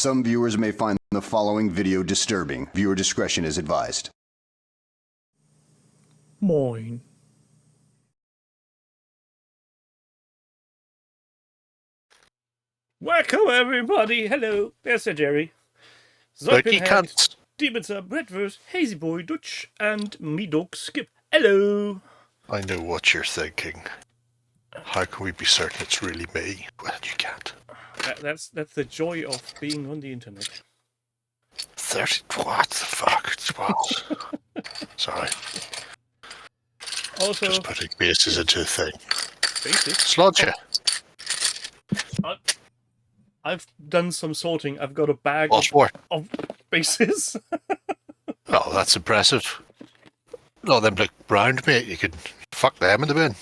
Some viewers may find the following video disturbing. Viewer discretion is advised. Moin. Welcome everybody. Hello, there's Sir Gerry. Cunts. Demons are Bradverse, Hazy Boy, Dutch, and me dog Skip. Hello. I know what you're thinking. How can we be certain it's really me? Well, you can't. That's the joy of being on the internet. 30. What the fuck? It's what? Sorry. Also, just putting bases into a thing. Bases? Slodger. I've done some sorting. I've got a bag of bases. Oh, that's impressive. No, them look round, mate. You could fuck them in the bin.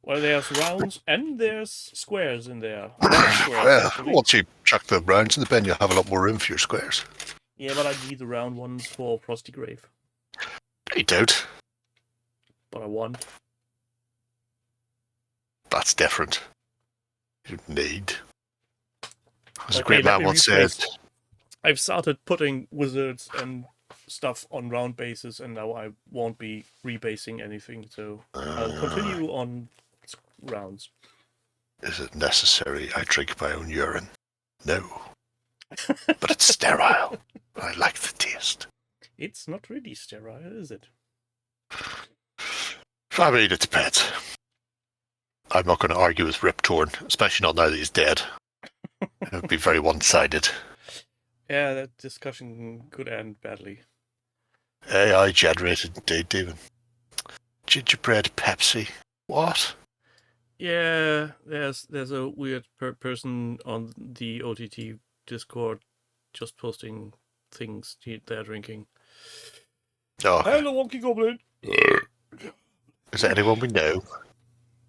Well, there's rounds and there's squares in there. Well, once you chuck the rounds in the bin, you'll have a lot more room for your squares. Yeah, but I need the round ones for Frosty Grave. You don't. But I want. That's different. You need. As a great man once said, I've started putting wizards and stuff on round bases, and now I won't be rebasing anything, so I'll continue on rounds. Is it necessary I drink my own urine? No. But it's sterile. I like the taste. It's not really sterile, is it? I mean, it depends. I'm not going to argue with Rip Torn, especially not now that he's dead. It would be very one-sided. Yeah, that discussion could end badly. AI generated indeed, Demon. Gingerbread Pepsi. What? Yeah, there's a weird person on the OTT Discord just posting things they're drinking. Oh. Hello, Wonky Goblin! Is it anyone we know?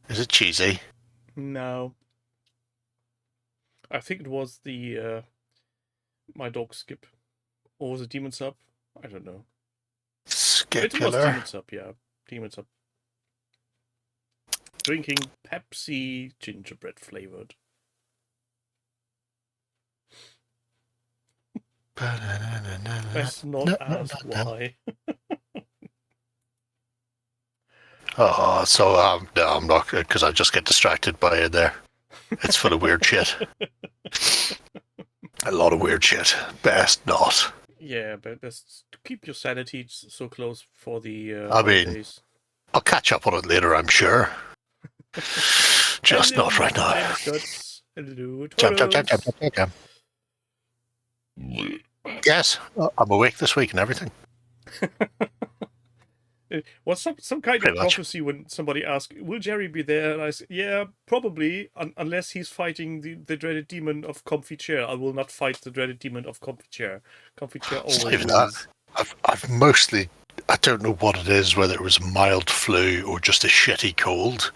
Is it cheesy? No. I think it was the my dog Skip. Or was it Demon Sub? I don't know. Skipular? It was Demon Sub, yeah. Demon Sub. Drinking Pepsi gingerbread flavored. Let's not ask why. Oh, so no, I'm not, because I just get distracted by it there. It's full of weird shit. A lot of weird shit. Best not. Yeah, but let's keep your sanity so close for the I mean, days. I'll catch up on it later, I'm sure. Just Hello, not right now. Hello, Jump. Yes, I'm awake this week and everything. Well, some kind of prophecy when somebody asks, will Gerry be there? And I say, yeah, probably, unless he's fighting the dreaded demon of comfy chair. I will not fight the dreaded demon of comfy chair. Comfy chair always Even wins. that. I've mostly, I don't know what it is, whether it was a mild flu or just a shitty cold,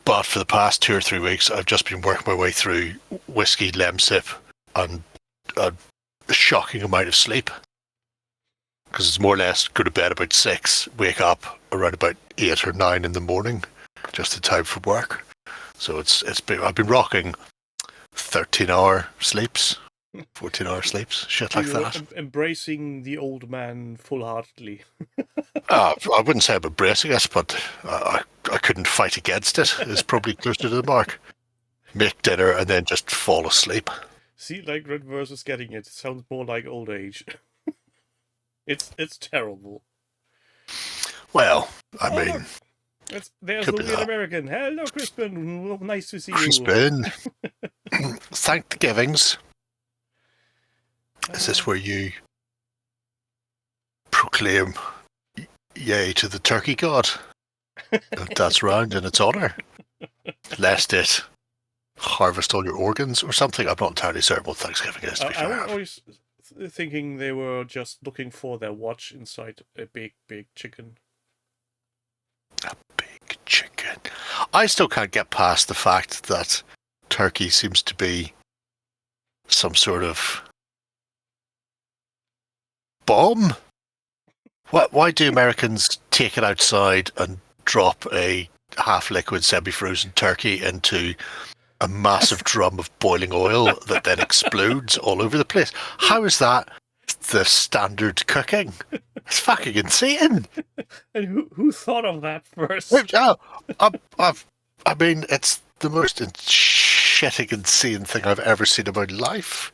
but for the past 2 or 3 weeks, I've just been working my way through whiskey, lemsip, and a shocking amount of sleep. Because it's more or less go to bed about 6, wake up around about 8 or 9 in the morning, just in time for work. So I've been rocking 13-hour sleeps, 14-hour sleeps, shit like that. Embracing the old man full-heartedly. I wouldn't say I'm embracing it, but I couldn't fight against it. It's probably closer to the mark. Make dinner and then just fall asleep. See, like Red versus getting it. It sounds more like old age. It's terrible. Well, I mean... There's the weird American. Hello, Crispin. Nice to see you. Crispin. Thanksgivings. Is this where you proclaim yay to the turkey god? That's round in its honour. Lest it harvest all your organs or something. I'm not entirely certain what Thanksgiving is, to be fair. I'm always thinking they were just looking for their watch inside a big chicken. A big chicken. I still can't get past the fact that turkey seems to be some sort of bomb. Why do Americans take it outside and drop a half-liquid, semi-frozen turkey into a massive drum of boiling oil that then explodes all over the place. How is that the standard cooking? It's fucking insane. And who thought of that first? I mean, it's the most shitting, insane thing I've ever seen in my life.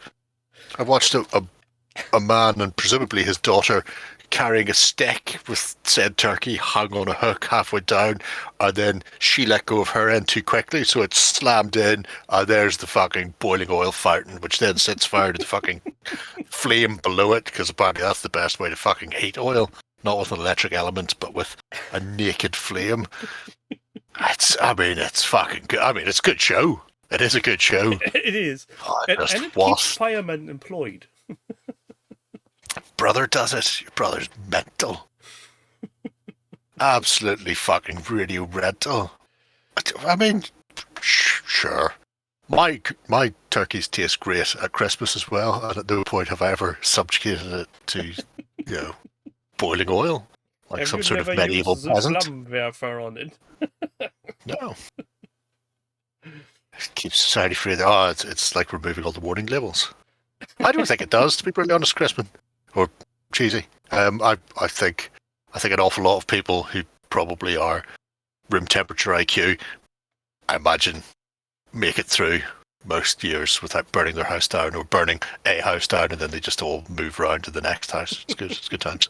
I watched a man and presumably his daughter carrying a stick with said turkey hung on a hook halfway down, and then she let go of her end too quickly, so it slammed in, and there's the fucking boiling oil fountain, which then sets fire to the fucking flame below it, because apparently that's the best way to fucking heat oil, not with an electric element, but with a naked flame. It's fucking good. I mean, it's a good show. It is a good show. It is. Oh, And it keeps firemen employed. Brother does it. Your brother's mental. Absolutely fucking radio rental. I mean, sure. My turkeys taste great at Christmas as well, and at no point have I ever subjugated it to, boiling oil, like some sort of medieval peasant. Flammenwerfer on it. No. It keeps society free. Oh, it's like removing all the warning labels. I don't think it does, to be brutally honest, Crispin. Or cheesy. I think an awful lot of people who probably are room temperature IQ, I imagine, make it through most years without burning their house down, or burning a house down, and then they just all move around to the next house. It's good. It's good times.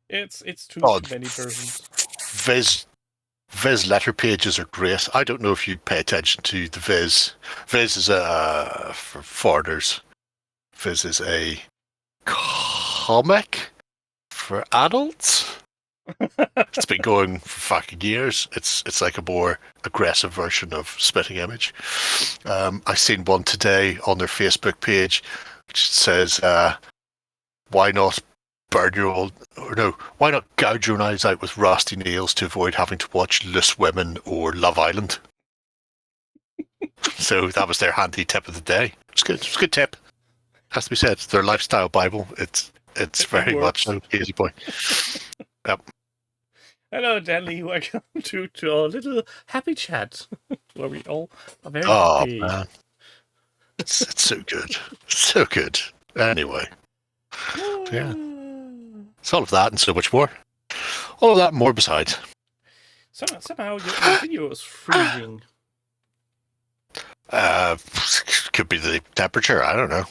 It's too many persons. Viz letter pages are great. I don't know if you pay attention to the Viz. Viz is for foreigners. Viz is a comic for adults. It's been going for fucking years. It's like a more aggressive version of Spitting Image. I seen one today on their Facebook page which says, why not why not gouge your own eyes out with rusty nails to avoid having to watch Loose Women or Love Island? So that was their handy tip of the day. It's good. It's a good tip. Has to be said. It's their lifestyle Bible. It's very much so easy boy. Yep. Hello, Danley. Welcome to our little happy chat where we all are very happy. Oh man, it's so good, so good. Anyway, yeah, it's all of that and so much more. All of that and more besides. Somehow your video is freezing. Could be the temperature. I don't know.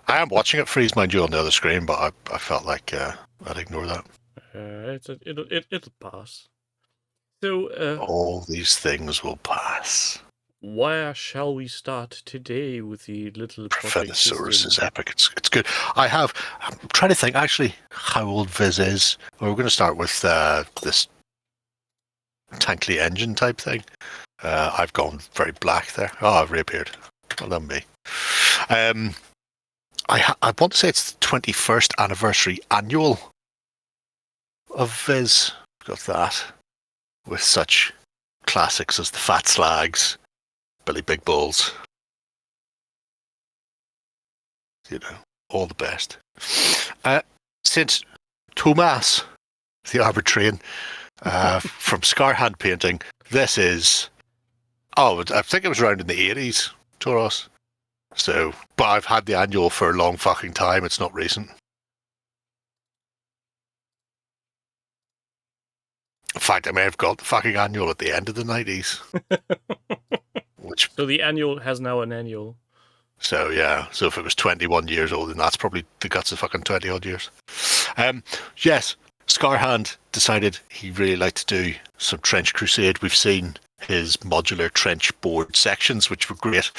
I am watching it freeze, mind you, on the other screen, but I felt like I'd ignore that. It'll pass. So all these things will pass. Where shall we start today with the little Profethosaurus is epic. It's good. I'm trying to think actually how old Viz is. We're going to start with this tankly engine type thing. I've gone very black there. Oh, I've reappeared. Well done me. I want to say it's the 21st anniversary annual of Viz. Got that. With such classics as the Fat Slags, Billy Big Balls. All the best. St. Thomas, the Arbitrain, from Scar Hand Painting. This is... I think it was around in the 80s, Toros. So, but I've had the annual for a long fucking time. It's not recent. In fact, I may have got the fucking annual at the end of the 90s. So the annual has now an annual. So, yeah. So if it was 21 years old, then that's probably the guts of fucking 20-odd years. Yes, Scarhand decided he really liked to do some Trench Crusade. We've seen his modular trench board sections, which were great.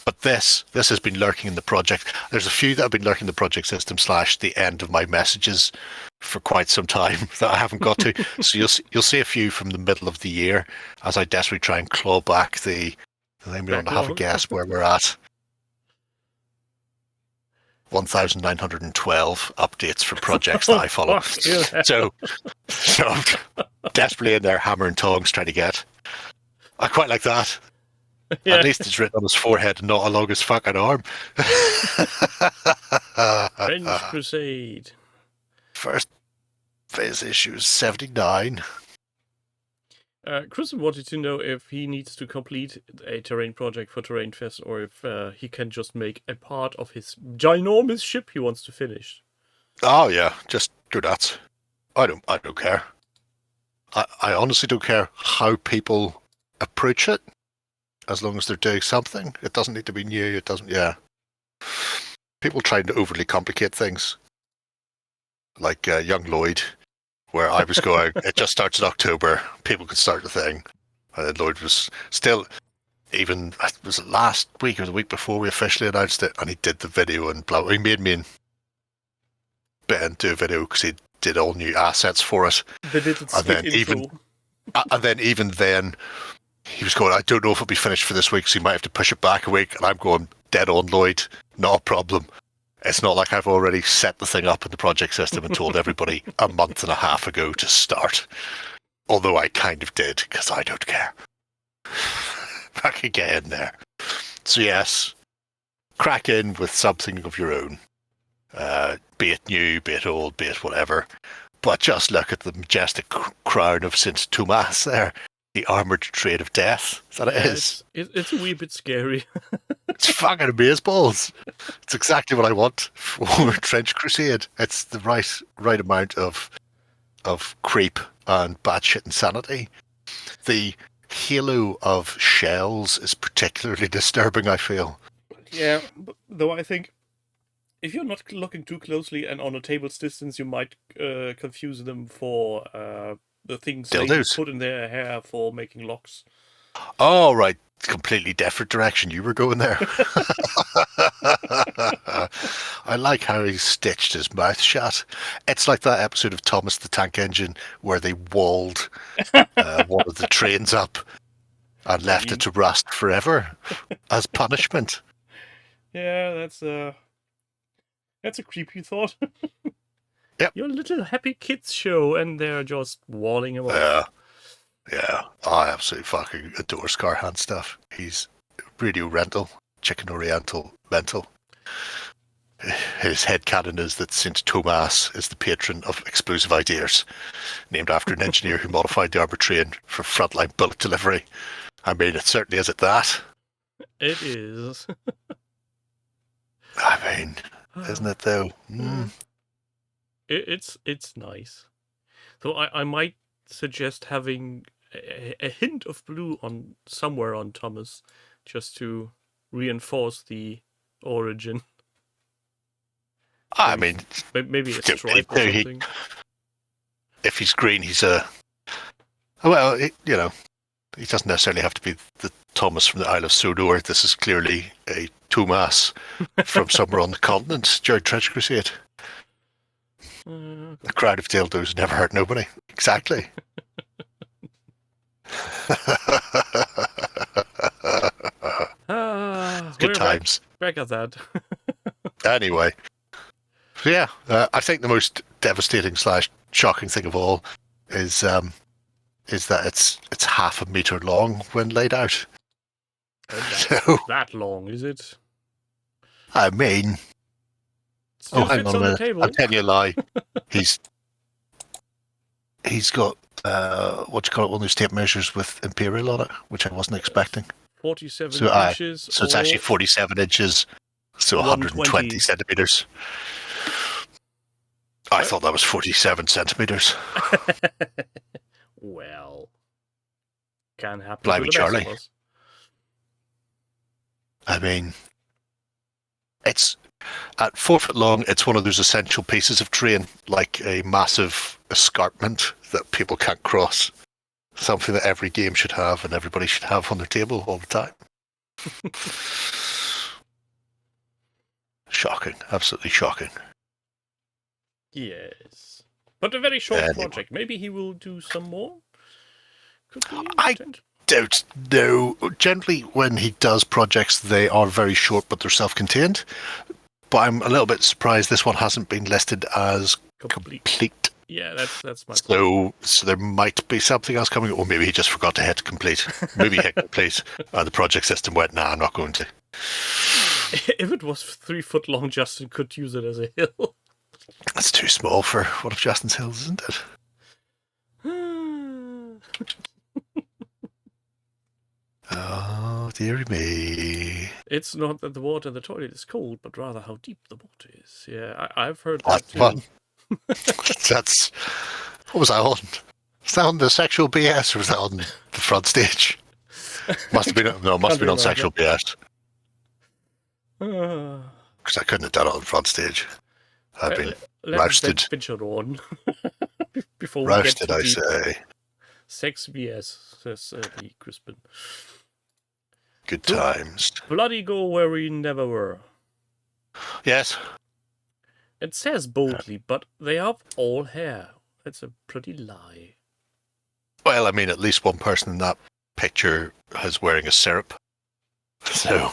But this has been lurking in the project. There's a few that have been lurking in the project system / the end of my messages for quite some time that I haven't got to. So you'll see a few from the middle of the year as I desperately try and claw back the then we don't have a guess where we're at. 1,912 updates for projects that I follow. So I'm desperately in there hammer and tongs trying to get. I quite like that. Yeah. At least it's written on his forehead and not along his fucking arm. Trench Crusade. First phase issue is 79. Kristen wanted to know if he needs to complete a terrain project for Terrain Fest, or if he can just make a part of his ginormous ship he wants to finish. Oh yeah, just do that. I don't care. I honestly don't care how people approach it, as long as they're doing something. It doesn't need to be new. It doesn't. Yeah. People trying to overly complicate things, like young Lloyd, where I was going. It just starts in October. People could start the thing, and then Lloyd was still. Even was it last week or the week before we officially announced it, and he did the video and blah. He made me and Ben do a video because he did all new assets for it. They did it, and then even then, he was going, I don't know if it'll be finished for this week, so you might have to push it back a week. And I'm going, dead on, Lloyd, not a problem. It's not like I've already set the thing up in the project system and told everybody a month and a half ago to start. Although I kind of did, because I don't care. Back again there. So yes, crack in with something of your own. Be it new, be it old, be it whatever. But just look at the majestic crown of St. Thomas there. The armoured train of death. That it is. It's a wee bit scary. It's fucking amazeballs. It's exactly what I want for Trench Crusade. It's the right amount of creep and batshit insanity. The halo of shells is particularly disturbing, I feel. Yeah, though I think if you're not looking too closely and on a table's distance, you might confuse them for the things they put in their hair for making locks. Oh, right. Completely different direction you were going there. I like how he stitched his mouth shut. It's like that episode of Thomas the Tank Engine where they walled one of the trains up and left it to rust forever as punishment. Yeah, that's a creepy thought. Yep. Your little happy kids show, and they're just walling him off. Yeah. I absolutely fucking adore Scarhand stuff. He's radio rental, chicken oriental mental. His headcanon is that St. Thomas is the patron of explosive ideas, named after an engineer who modified the armour train for frontline bullet delivery. I mean, it certainly is at that. It is. I mean, isn't it though? It's nice. So I might suggest having a hint of blue on somewhere on Thomas, just to reinforce the origin. I mean, maybe a stripe or something. If he's green, he's a. Well, he doesn't necessarily have to be the Thomas from the Isle of Sodor. This is clearly a Thomas from somewhere on the continent during Trench Crusade. The crowd of dildos never hurt nobody. Exactly. Good times. Back at that. Anyway. So yeah, I think the most devastating / shocking thing of all is that it's half a metre long when laid out. So, that long, is it? I mean, hang on a minute. I'll tell you a lie. He's got what you call it, one of those tape measures with Imperial on it, which I wasn't expecting. 47 inches. So it's actually 47 inches, so 120 centimetres. I thought that was 47 centimetres. Well, can happen. Blimey, Charlie. I mean, it's at 4 foot long. It's one of those essential pieces of terrain, like a massive escarpment that people can't cross. Something that every game should have and everybody should have on their table all the time. Shocking. Absolutely shocking. Yes. But a very short project. Maybe he will do some more? Could be. I don't know. Generally, when he does projects, they are very short, but they're self-contained. But I'm a little bit surprised this one hasn't been listed as complete. Yeah, that's my point. So there might be something else coming, or maybe he just forgot to hit complete. Maybe he hit complete, and the project system went, nah, I'm not going to. If it was 3 foot long, Justin could use it as a hill. That's too small for one of Justin's hills, isn't it? Oh, dearie me. It's not that the water in the toilet is cold, but rather how deep the water is. Yeah, I've heard That's that too. fun. That's... What was that on? Was that on the sexual BS or was that on the front stage? Must have been, no, it must have been on sexual BS. Because I couldn't have done it on front stage. I've been roasted. Venture on. Before we Roasted, get I too deep. say. Sex BS, says the Crispin. Good times. Bloody go where we never were. Yes. It says boldly, but they have all hair. That's a pretty lie. Well, I mean, at least one person in that picture is wearing a syrup. So,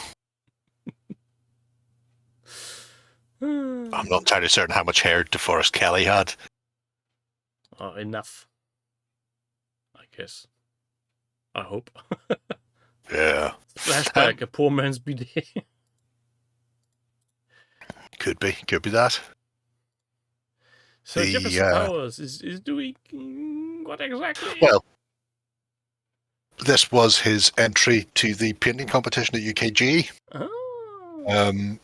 I'm not entirely certain how much hair DeForest Kelly had. Enough. I guess. I hope. Yeah. Flashback, a poor man's bidet. Could be that. So Jefferson Powers is doing what exactly? Well, this was his entry to the painting competition at UKG. Oh.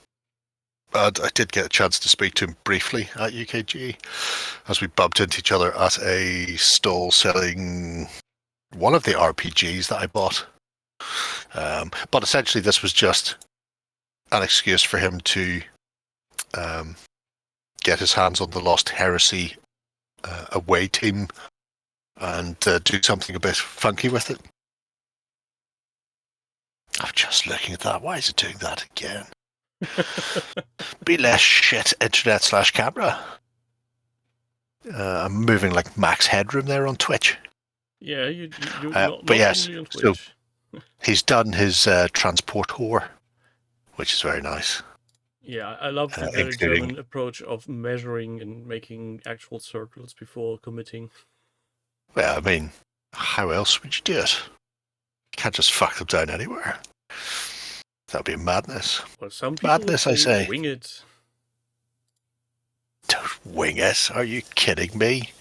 I did get a chance to speak to him briefly at UKG as we bumped into each other at a stall selling one of the RPGs that I bought. But essentially this was just an excuse for him to get his hands on the Lost Heresy away team and do something a bit funky with it. I'm just looking at that. Why is it doing that again? Be less shit, internet/camera. I'm moving like Max Headroom there on Twitch. Yeah, you're but yes, only on Twitch. So he's done his transport whore, which is very nice. Yeah, I love the very German approach of measuring and making actual circles before committing. Well, I mean, how else would you do it? You can't just fuck them down anywhere. That'd be madness. Well, some people Madness, I say. wing it. Don't wing it. Are you kidding me?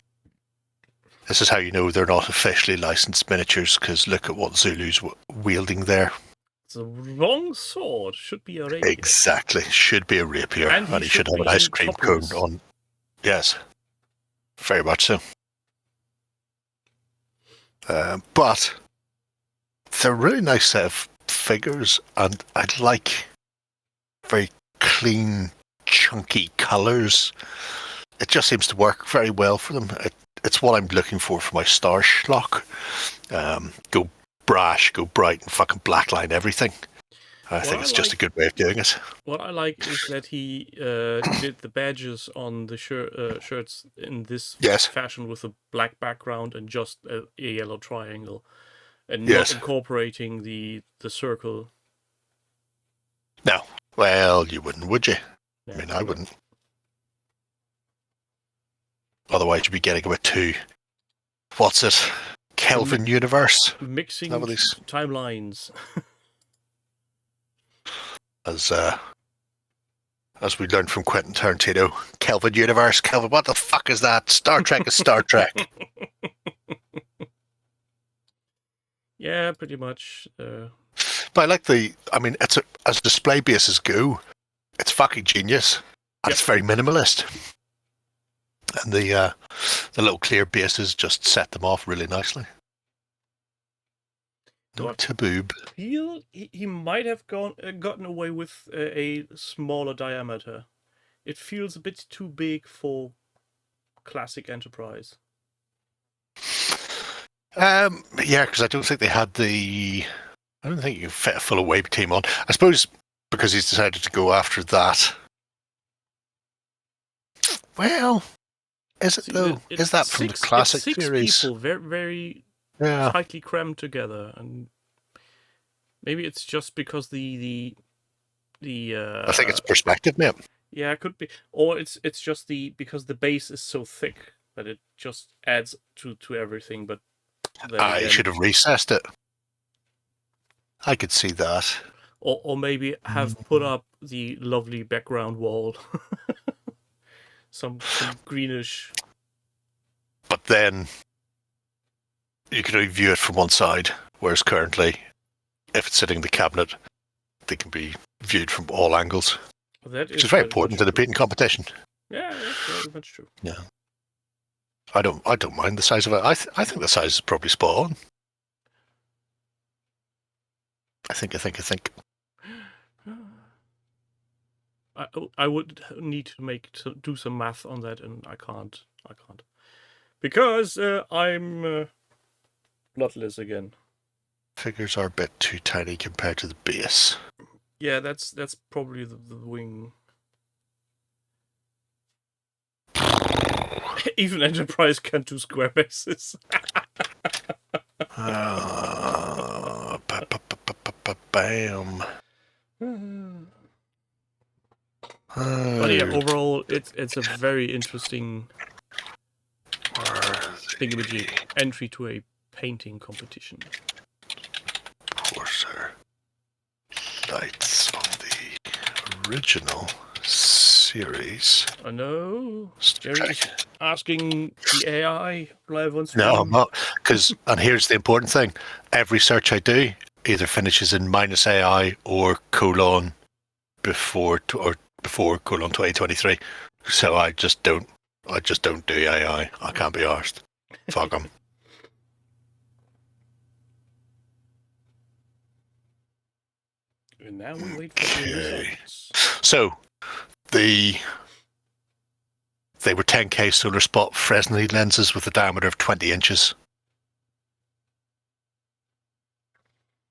This is how you know they're not officially licensed miniatures, because look at what Zulu's wielding there. It's a wrong sword. Should be a rapier. Exactly. Should be a rapier. And he should have an ice cream cone on. Yes. Very much so. But they're a really nice set of figures, and I like very clean, chunky colours. It just seems to work very well for them. It's what I'm looking for my star schlock. Go brash, go bright, and fucking blackline everything. I think it's just a good way of doing it. What I like is that he did the badges on the shirts in this fashion with a black background and just a yellow triangle, and not incorporating the circle. No. Well, you wouldn't, would you? Yeah, I mean, I wouldn't. Otherwise, you'd be getting about two. What's it? Kelvin universe? Mixing timelines. As we learned from Quentin Tarantino, Kelvin universe. Kelvin, what the fuck is that? Star Trek is Star Trek. Yeah, pretty much. But I like it's as display bases go, it's fucking genius. And it's very minimalist. And the little clear bases just set them off really nicely. No taboob. He might have gotten away with a smaller diameter. It feels a bit too big for classic Enterprise. Yeah, because I don't think they had I don't think you can fit a full away team on. I suppose because he's decided to go after that. Well, is it though? Is that from the classic series? 6 people, very, very tightly crammed together, and maybe it's just because the I think it's perspective, mate. Yeah, it could be, or it's just because the base is so thick that it just adds to everything. But I should have recessed it. I could see that. Or maybe have put up the lovely background wall. some greenish. But then you can only view it from one side, whereas currently if it's sitting in the cabinet, they can be viewed from all angles, That which is very important in a painting competition. Yeah, that's very much true. Yeah, I don't mind the size of it. I think the size is probably spot on. I think. I would need to do some math on that, and I can't because I'm bloodless again. Figures are a bit too tiny compared to the base. Yeah, that's probably the wing. Even Enterprise can't do square bases. Bam. But yeah, overall, it's a very interesting thingamajig entry to a painting competition. Courser lights on the original series. I know. Gerry is asking the AI live on stream. No, I'm not. And here's the important thing: every search I do either finishes in -AI or colon before colon 2023. So I just don't do AI. I can't be arsed. Fuck them. And now we wait for the results. So they were 10K solar spot Fresnel lenses with a diameter of 20 inches.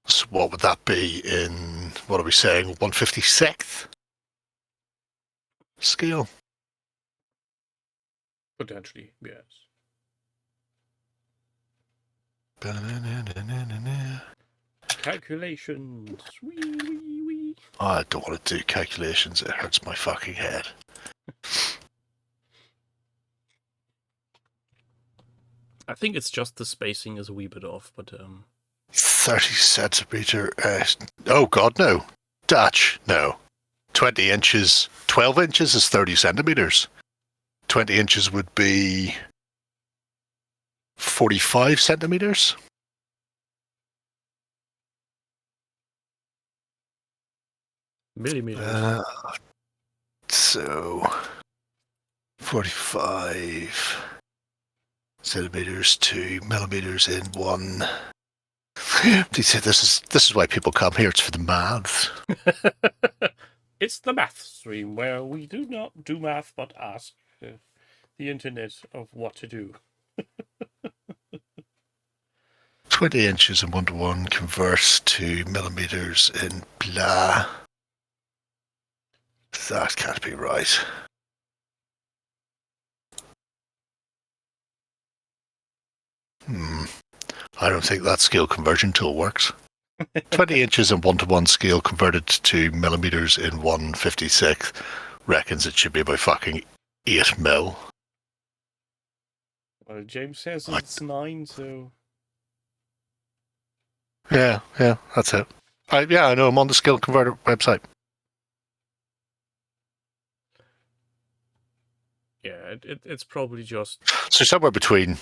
So what would that be in, what are we saying, 1/56th scale? Potentially, yes. Calculations. Wee. I don't want to do calculations. It hurts my fucking head. I think it's just the spacing is a wee bit off, but 30 centimeter. Oh God, no. Dutch, no. 20 inches. 12 inches is 30 centimeters. 20 inches would be 45 centimeters. millimeters. So 45 centimeters to millimeters in one. They say this is why people come here. It's for the maths. It's the math stream where we do not do math but ask the internet of what to do. 20 inches in 1:1 converts to millimeters in blah. That can't be right. I don't think that scale conversion tool works. 20 inches in 1:1 scale converted to millimeters in 1/56 reckons it should be about fucking 8 mil. Well, James says it's 9, so... Yeah, that's it. I know, I'm on the scale converter website. Yeah, it's probably just... So somewhere between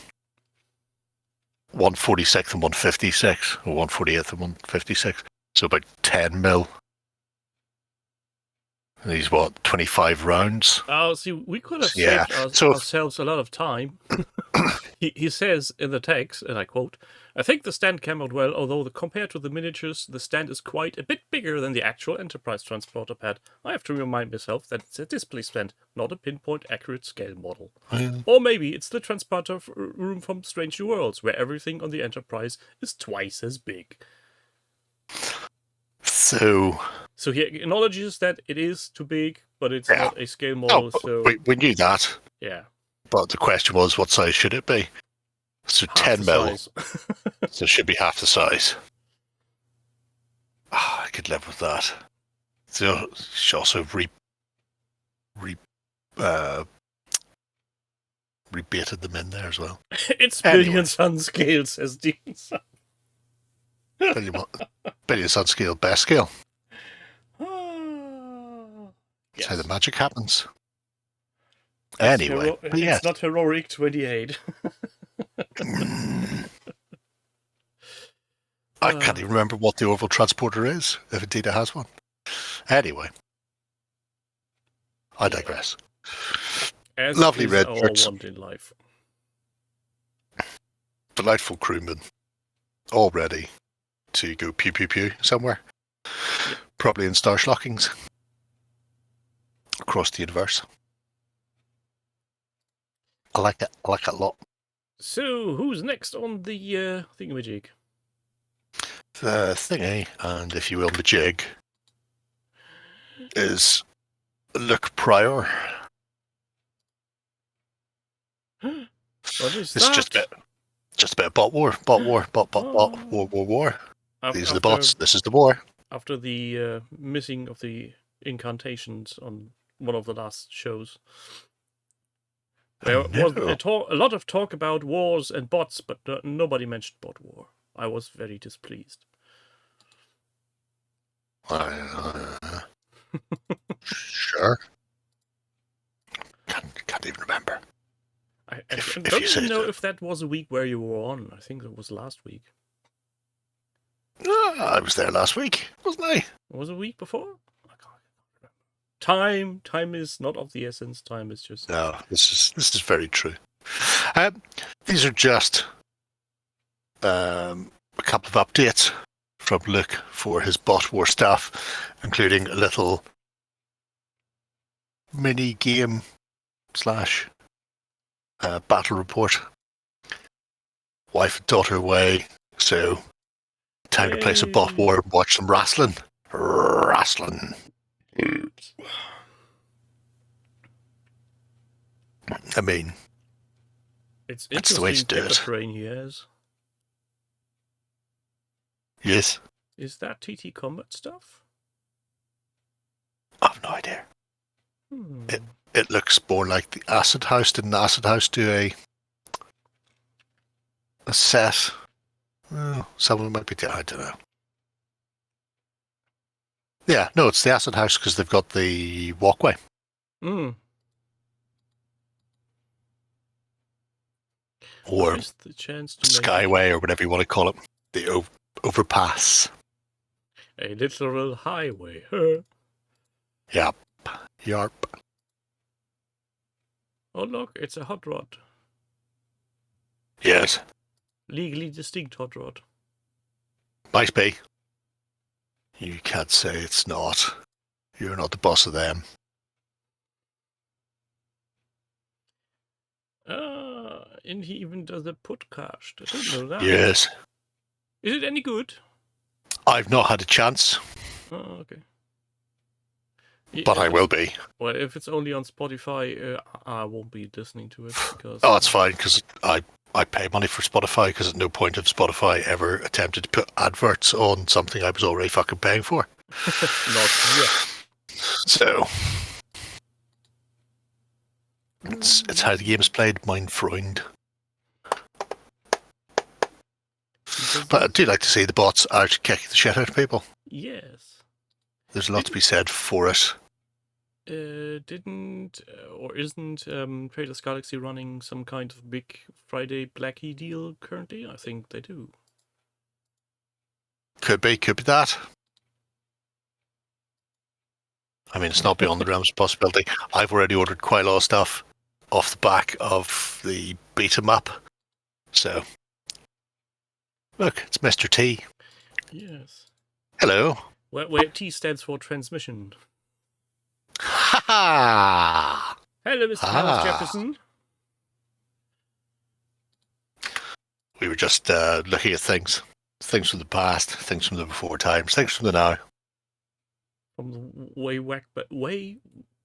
1/46 and 1/56, or 1/48 and 1/56. So about 10 mil. And these, 25 rounds? Oh, see, we could have saved ourselves a lot of time. He says in the text, and I quote, "I think the stand came out well, although compared to the miniatures, the stand is quite a bit bigger than the actual Enterprise transporter pad. I have to remind myself that it's a display stand, not a pinpoint accurate scale model. Or maybe it's the transporter room from Strange New Worlds, where everything on the Enterprise is twice as big." So he acknowledges that it is too big, but it's not a scale model. So we knew that. Yeah. But the question was, what size should it be? So Half 10 mil. size. So it should be half the size. I could live with that. So she also rebaited them in there as well. It's billion sun scale, says Dean. Billion sun scale, best scale. Yes. That's how the magic happens. Anyway, but it's not heroic 28. I can't even remember what the Orville transporter is, if indeed it has one. Anyway, I digress. As Lovely is red our shirts. want in life. Delightful crewmen, all ready to go pew pew pew somewhere. Yep. Probably in star schlockings across the universe. I like it. I like it a lot. So, who's next on the thingamajig? The thingy, and if you will, the jig, is Luke Pryor. What is It's that? just a bit of bot war, war. These are the bots. This is the war. After the missing of the incantations on one of the last shows. There was a lot of talk about wars and bots, but nobody mentioned bot war. I was very displeased. Sure. Can't even remember. I don't even know if that was a week where you were on. I think it was last week. I was there last week, wasn't I? Was it a week before? I can't remember. Time is not of the essence. Time is just... No, this is very true. These are just a couple of updates from Luke for his bot war stuff, including a little mini game / battle report. Wife and daughter away, so time to play some bot war and watch some wrestling. Wrestling. Oops. I mean, It's that's the way to do it. Train he has. Yes. Is that TT Combat stuff? I have no idea. It looks more like the Acid House. Didn't the Acid House do a set? Well, someone might be. I don't know. Yeah, no, it's the Acid House because they've got the walkway. Or the chance to Skyway, or whatever you want to call it. The overpass. A literal highway. Yep. Yarp. Oh, look, it's a hot rod. Yes. Legally distinct hot rod. Might be. You can't say it's not. You're not the boss of them. And he even does a podcast. I didn't know that. Yes. Is it any good? I've not had a chance. Oh, okay. But I will be. Well, if it's only on Spotify, I won't be listening to it because. Oh, it's fine because I pay money for Spotify because at no point have Spotify ever attempted to put adverts on something I was already fucking paying for. Not yet. So it's how the game is played. Mein Freund. But I do like to see the bots out kicking the shit out of people. Yes. There's a lot to be said for it. Didn't or isn't Traders Galaxy running some kind of big Friday Blackie deal currently? I think they do. Could be that. I mean, it's not beyond the realms of possibility. I've already ordered quite a lot of stuff off the back of the beta map. So, look, it's Mr. T. Yes. Hello. Where T stands for transmission. Ha ha! Hello, Mr. Thomas Jefferson. We were just looking at things from the past, things from the before times, things from the now. From the way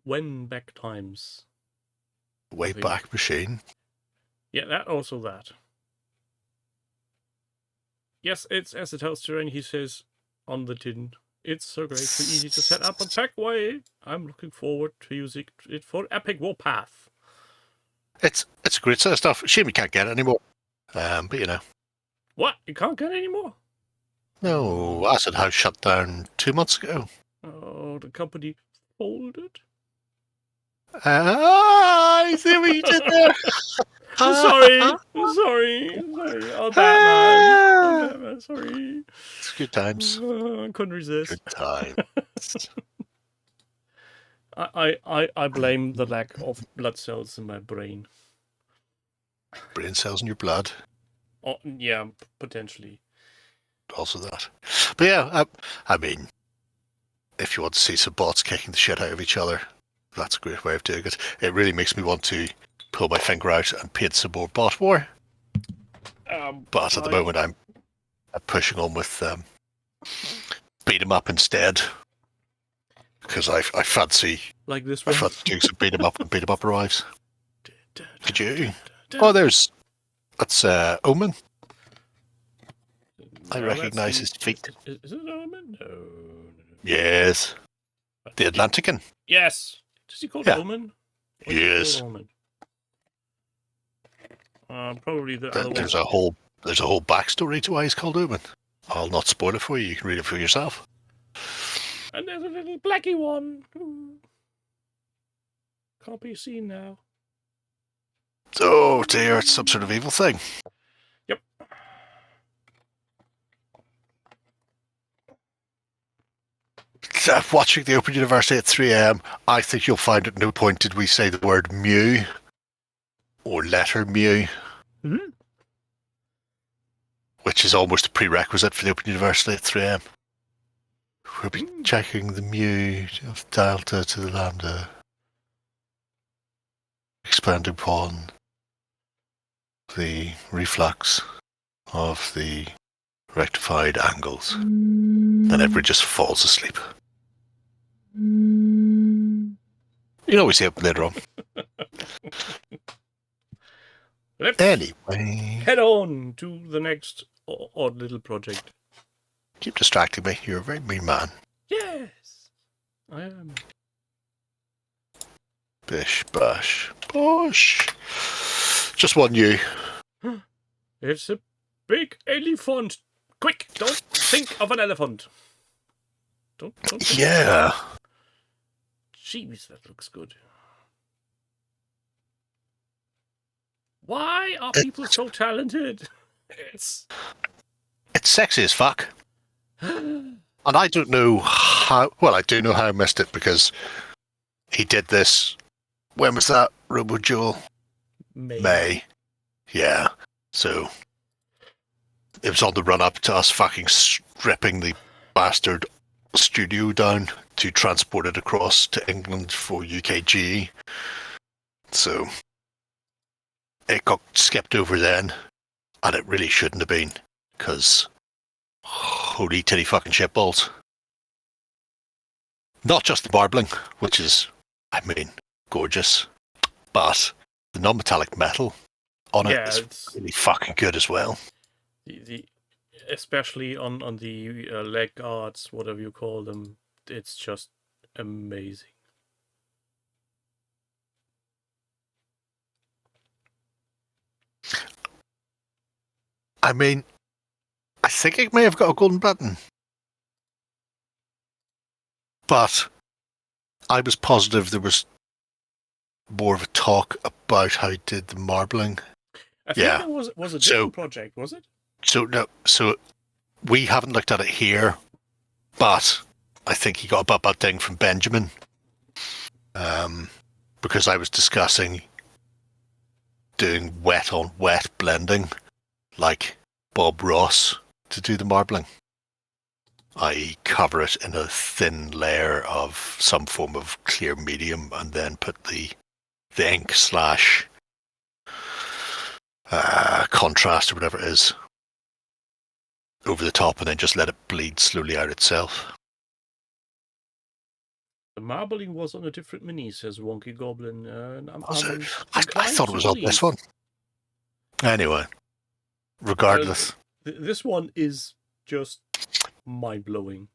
when back times. Way back machine. Yeah, that. Yes, it's Acid House Terrain, he says on the tin. It's so great, so easy to set up and pack away. I'm looking forward to using it for Epic Warpath. It's a great set of stuff. Shame we can't get it anymore. But you know. What? You can't get it anymore? No, Acid House shut down 2 months ago. Oh, the company folded? I see what you did there. Sorry. Oh, Batman. Sorry. It's good times. I couldn't resist. Good times. I blame the lack of blood cells in my brain. Brain cells in your blood. Oh, yeah, potentially. Also that. But yeah, I mean, if you want to see some bots kicking the shit out of each other, that's a great way of doing it. It really makes me want to pull my finger out and paint some more bot war. But at the moment, I'm pushing on with beat 'em up instead. Because I fancy like this I one. fancy doing some beat 'em up and beat 'em up arrives. Could you? Oh, that's Omen. I recognise his feet. Is it Omen? No. Yes. The Atlantican. Yes. Does he call it Omen? Yes. Omen? Probably the other There's one. There's a whole backstory to why he's called Omen. I'll not spoil it for you. You can read it for yourself. And there's a little blacky one. Can't be seen now. Oh dear, it's some sort of evil thing. Yep. Watching the Open University at 3 a.m, I think you'll find at no point did we say the word Mew or letter Mew. Mm-hmm. Which is almost a prerequisite for the Open University at 3 a.m. We'll be checking the mu of delta to the lambda, expanding upon the reflux of the rectified angles. Then everybody just falls asleep. You can always see it later on. Let's Anyway, head on to the next odd little project. keep distracting me. You're a very mean man. Yes, I am. Bish, bash, bosh. Just one you. It's a big elephant. Quick, don't think of an elephant. Don't think. Yeah. Jeez, that looks good. Why are people so talented? It's sexy as fuck. And I don't know how... Well, I do know how I missed it because he did this... When was that, Robo Jewel? May. Yeah. So it was on the run-up to us fucking stripping the bastard studio down to transport it across to England for UKG. So it got skipped over then, and it really shouldn't have been, because holy titty fucking shitballs. Not just the marbling, which is, I mean, gorgeous, but the non-metallic metal on it is really fucking good as well. The especially on the leg guards, whatever you call them, it's just amazing. I mean, I think it may have got a golden button, but I was positive there was more of a talk about how he did the marbling. I think that was a different project, was it? So we haven't looked at it here, but I think he got a butt ding from Benjamin, because I was discussing doing wet on wet blending, like Bob Ross, to do the marbling. I cover it in a thin layer of some form of clear medium and then put the ink slash contrast or whatever it is over the top and then just let it bleed slowly out itself. The marbling was on a different mini, says Wonky Goblin. I thought it was on this one. Anyway, regardless. This one is just mind-blowing.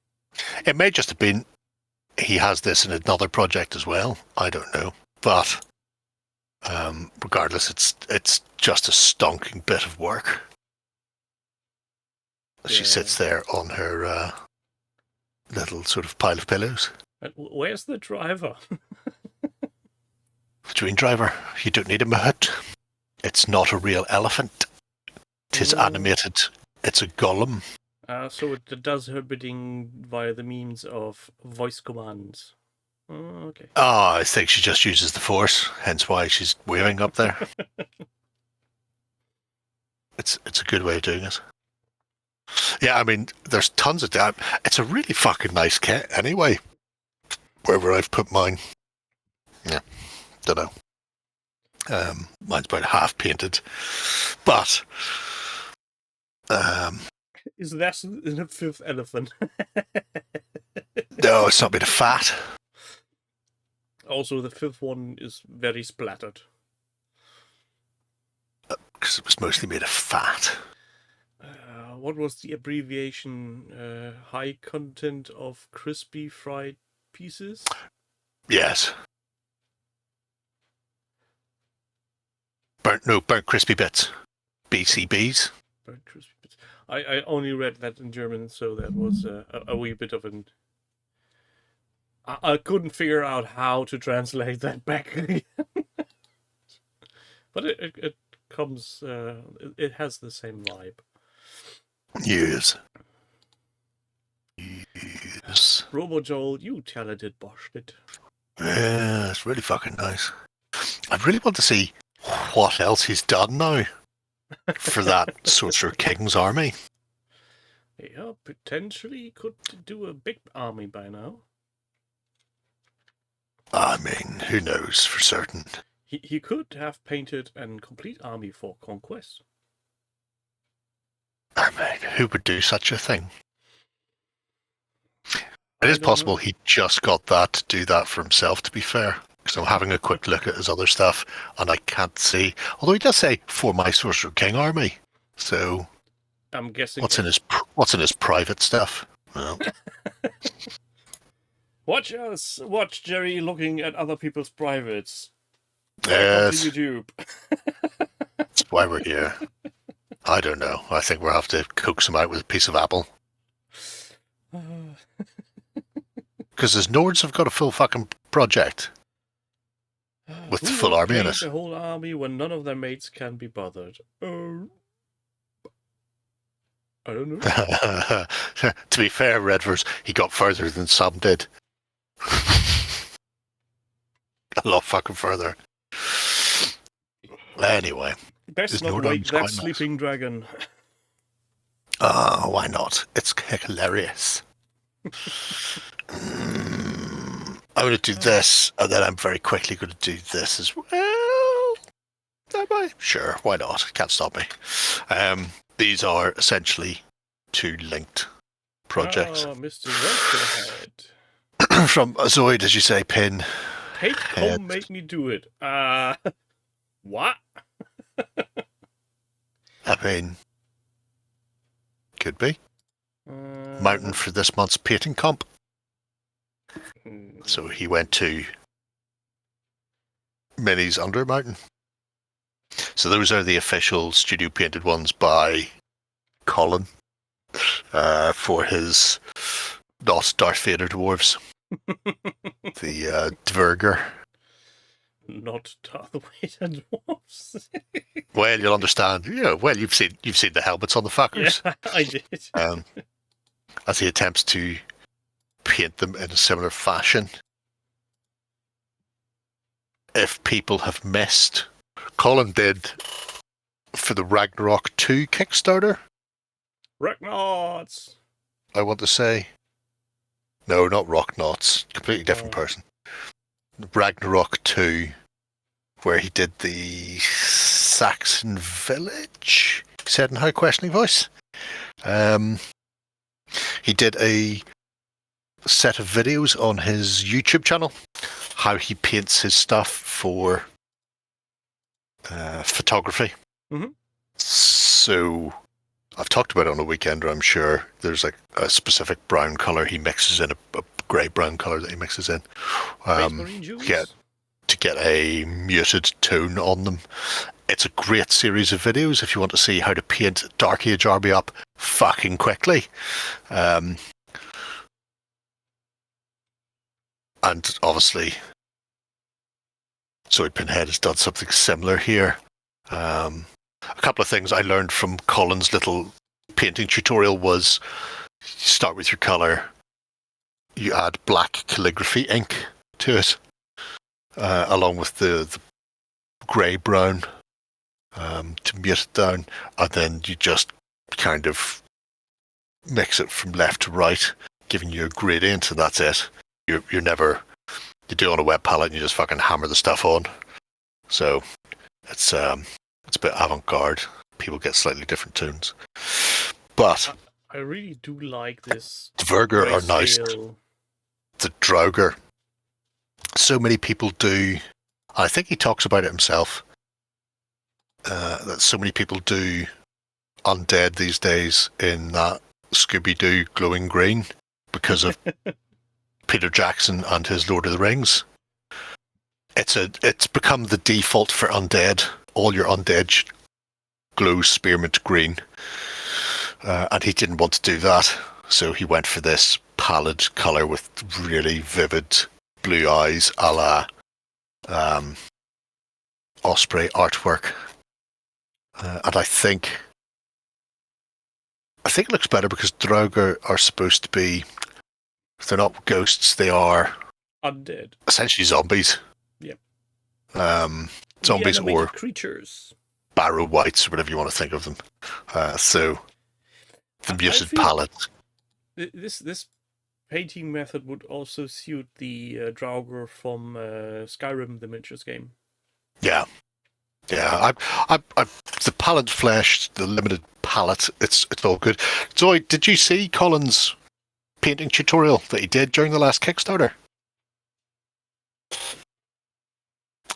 It may just have been he has this in another project as well. I don't know. But regardless, it's just a stonking bit of work. She sits there on her little sort of pile of pillows. Where's the driver? Tatooine driver. You don't need a Mahout. It's not a real elephant. Tis animated. It's a golem. So it does her bidding via the means of voice commands. Okay. I think she just uses the Force, hence why she's waving up there. It's a good way of doing it. Yeah, I mean, there's tons of that. It's a really fucking nice kit anyway. Wherever I've put mine. Yeah, don't know. Mine's about half painted. But is that in a fifth elephant? no, it's not made of fat. Also, the fifth one is very splattered. Because it was mostly made of fat. What was the abbreviation? High content of crispy fried pieces? Yes. Burnt crispy bits. BCBs. Burnt crispy bits. I only read that in German, so that was a wee bit of an... I couldn't figure out how to translate that back again. But it comes... it has the same vibe. Yes. Yes. Robo Joel, you talented bastard. Yeah, it's really fucking nice. I really want to see what else he's done now for that Sorcerer King's army. Yeah, potentially could do a big army by now. I mean, who knows for certain? He could have painted a complete army for conquest. I mean, who would do such a thing? It is possible he just got that to do that for himself, to be fair. Because I'm having a quick look at his other stuff, and I can't see. Although he does say, for my Sorcerer King army. So, I'm guessing... what's in his private stuff? Well. Watch Gerry looking at other people's privates. Yes. On YouTube. That's why we're here. I don't know. I think we'll have to coax him out with a piece of apple. Because his Nords have got a full fucking project. With the full army in it. The whole army when none of their mates can be bothered. I don't know. To be fair, Redvers, he got further than some did. A lot fucking further. Anyway. Best not wake that sleeping dragon. Oh, why not? It's hilarious. I'm going to do this, and then I'm very quickly going to do this as well. Am I? Sure, why not? Can't stop me. These are essentially two linked projects. Oh, Mr. Westernhead. From Zoid, as you say, pin. Take home, make me do it. What? I mean, could be. Mountain for this month's painting comp. So he went to Minnie's Under Mountain. So those are the official studio painted ones by Colin for his not Darth Vader dwarves. The Dverger. Not Darth Vader dwarves. Well, you'll understand. Well, you've seen the helmets on the fuckers. Yeah, I did. As he attempts to paint them in a similar fashion. If people have missed, Colin did for the Ragnarok 2 Kickstarter. Ragnauts! I want to say. No, not Rocknauts. Completely different person. Ragnarok 2, where he did the Saxon Village, he said in a high questioning voice. He did a set of videos on his YouTube channel, how he paints his stuff for photography. Mm-hmm. So I've talked about it on a weekender, I'm sure. There's like a specific brown colour he mixes in, a grey-brown colour that he mixes in. To get a muted tone on them. It's a great series of videos if you want to see how to paint Dark Age Army up fucking quickly. And obviously, Soy Pinhead has done something similar here. A couple of things I learned from Colin's little painting tutorial was you start with your colour, you add black calligraphy ink to it, along with the grey-brown to mute it down, and then you just kind of mix it from left to right, giving you a gradient, and that's it. You're never... You do it on a wet palette and you just fucking hammer the stuff on. So it's a bit avant-garde. People get slightly different tunes. But I really do like this. the Verger are nice. The Draugr. So many people do. I think he talks about it himself. That so many people do undead these days in that Scooby-Doo glowing green because of Peter Jackson and his Lord of the Rings. It's become the default for undead. All your undead glow spearmint green, and he didn't want to do that, so he went for this pallid color with really vivid blue eyes, a la Osprey artwork. And I think it looks better because Draugr are supposed to be. They're not ghosts. They are undead, essentially zombies. Yep. Zombies or creatures, barrow whites, or whatever you want to think of them. So the muted palette. This painting method would also suit the Draugr from Skyrim, the miniatures game. Yeah. I the palette flesh, the limited palette. It's all good. Zoe, did you see Colin's painting tutorial that he did during the last Kickstarter?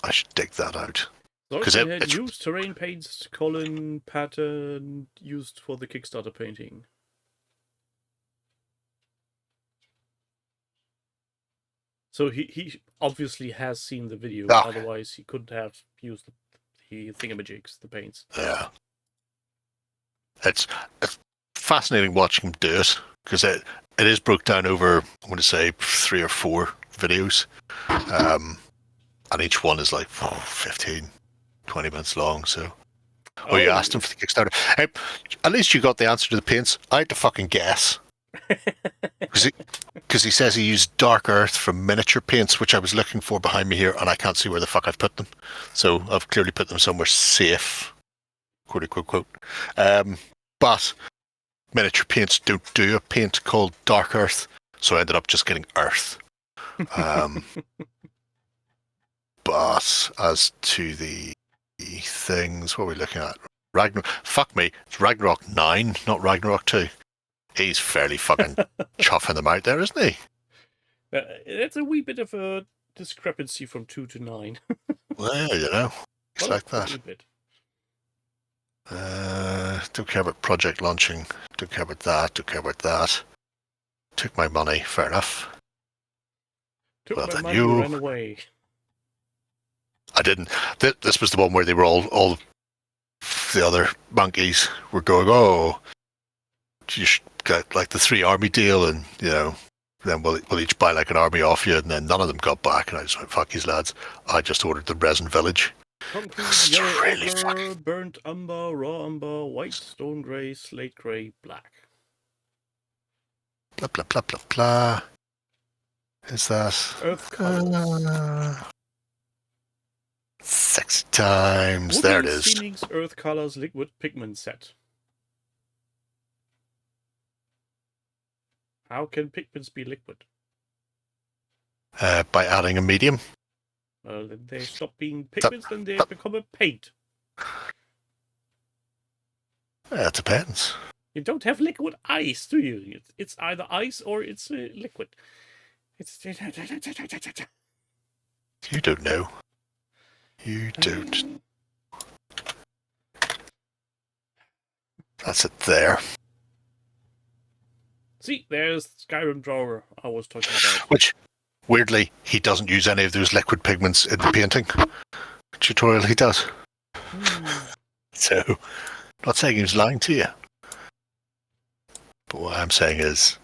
I should dig that out. Because it used terrain paints, Colin pattern used for the Kickstarter painting. So he obviously has seen the video, otherwise he couldn't have used the thingamajigs, the paints. Yeah. It's fascinating watching him do it, because it is broke down over, I'm going to say, 3 or 4 videos. And each one is like 15, 20 minutes long, so... Oh, you asked him for the Kickstarter. Hey, at least you got the answer to the paints. I had to fucking guess. Because he says he used Dark Earth from miniature paints, which I was looking for behind me here, and I can't see where the fuck I've put them. So I've clearly put them somewhere safe. Quote, quote, quote. But miniature paints don't do a paint called Dark Earth, so I ended up just getting Earth. But as to the things, what are we looking at? Fuck me, it's Ragnarok 9, not Ragnarok 2. He's fairly fucking chuffing them out there, isn't he? It's a wee bit of a discrepancy from 2 to 9. Well, you know, it's like that. Don't care about project launching. Don't care about that. Don't care about that. Took my money, fair enough. Took my money and ran away. I didn't. This was the one where they were all the other monkeys were going, oh, you should get like the 3 army deal, and you know, then we'll each buy like an army off you, and then none of them got back, and I just went, fuck these lads. I just ordered the resin village. Concrete, yellow really ochre, burnt umber, raw umber, white, stone grey, slate grey, black. Blah blah blah blah blah. Is that Earth colors? 6 times. Woodland there it is. Phoenix Earth Colors Liquid Pigment Set. How can pigments be liquid? By adding a medium. Well, then they stop being pigments, then they become a paint. It depends. You don't have liquid ice, do you? It's either ice or it's liquid. You don't know. You don't. That's it there. See, there's Skyrim Draugr I was talking about. Which, weirdly, he doesn't use any of those liquid pigments in the painting tutorial he does. So, I'm not saying he was lying to you. But what I'm saying is...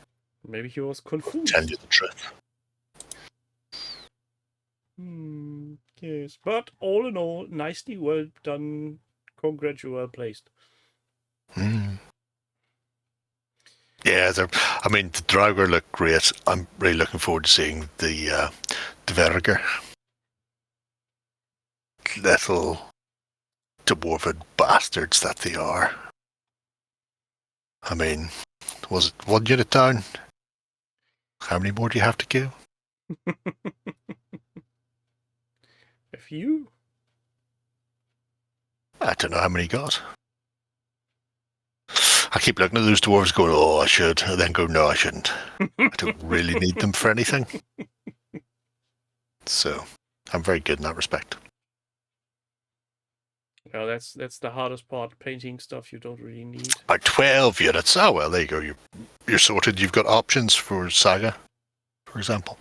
Maybe he was confused. Tell you the truth. Yes, but all in all, nicely well done. Congrats, well placed. Mm. Yeah, the Draugr look great. I'm really looking forward to seeing the Dvergr. Little dwarven bastards that they are. I mean, was it 1 unit down? How many more do you have to go? A few? I don't know how many you got. I keep looking at those dwarves going, oh, I should, and then go, no, I shouldn't. I don't really need them for anything. So, I'm very good in that respect. Well, that's the hardest part. Painting stuff you don't really need. 12 units. Oh, well, there you go. You're sorted. You've got options for Saga, for example.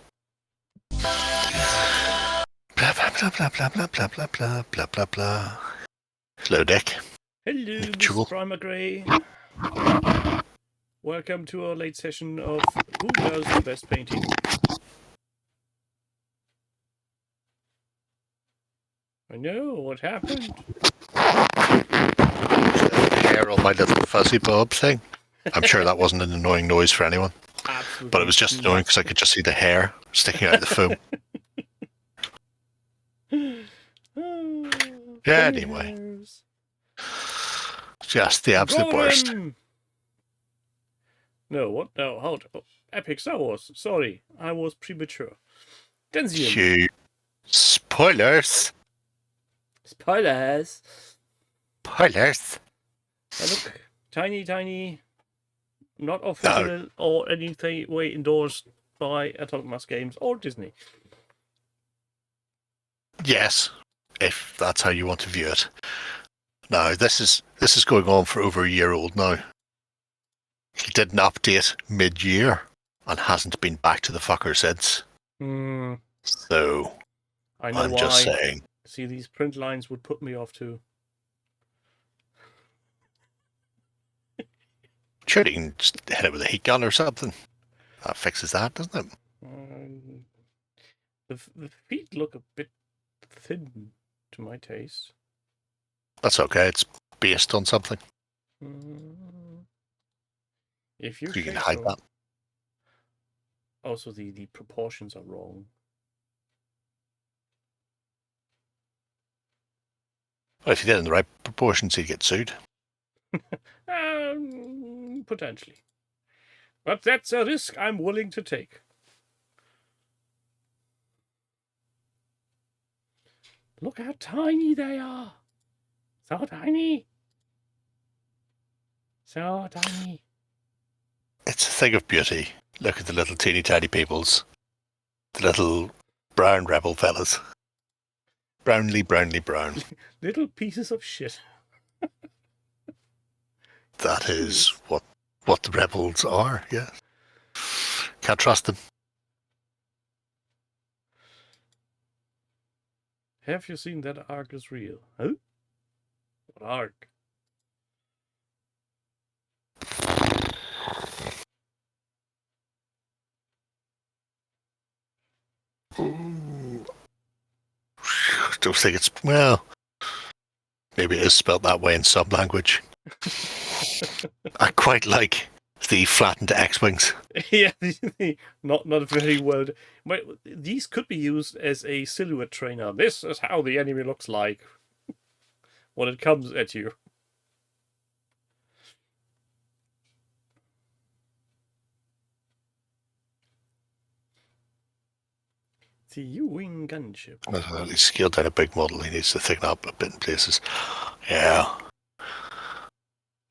Blah, blah, blah, blah, blah, blah, blah, blah, blah, blah, blah, blah. Hello, Dick. Hello, Jewel. Mr. Primer Grey. Welcome to our late session of Who Does the Best Painting? I know, what happened? Hair on my little fuzzy bob thing. I'm sure that wasn't an annoying noise for anyone. Absolutely. But it was just annoying because I could just see the hair sticking out of the foam. Yeah, anyway. Just the absolute worst. No, what? No, hold. Oh, Epic Star Wars. Sorry, I was premature. Denzian. Cue. Spoilers. Spoilers. Spoilers. Look, tiny, not official or anything way endorsed by Atomic Mass Games or Disney. Yes, if that's how you want to view it. Now, this is going on for over a year old now. He did an update mid-year and hasn't been back to the fucker since. So, I know I'm why. just saying. See, these print lines would put me off too. Sure, you can just hit it with a heat gun or something. That fixes that, doesn't it? The feet look a bit thin to my taste. That's okay. It's based on something. If you can hide that. Also, the proportions are wrong. Well, if you did it in the right proportions, you'd get sued. Potentially. But that's a risk I'm willing to take. Look how tiny they are. So tiny. So tiny. It's a thing of beauty. Look at the little teeny tiny peoples. The little brown rebel fellas. Brownly brown. Little pieces of shit. That is what the rebels are, yeah. Can't trust them. Have you seen that arc is real? Huh? What arc? Don't think it's, well, maybe it is spelled that way in some language. I quite like the flattened X-wings. Yeah, not very well. But these could be used as a silhouette trainer. This is how the enemy looks like when it comes at you. The U-wing gunship. He's scaled down a big model. He needs to thicken up a bit in places. Yeah.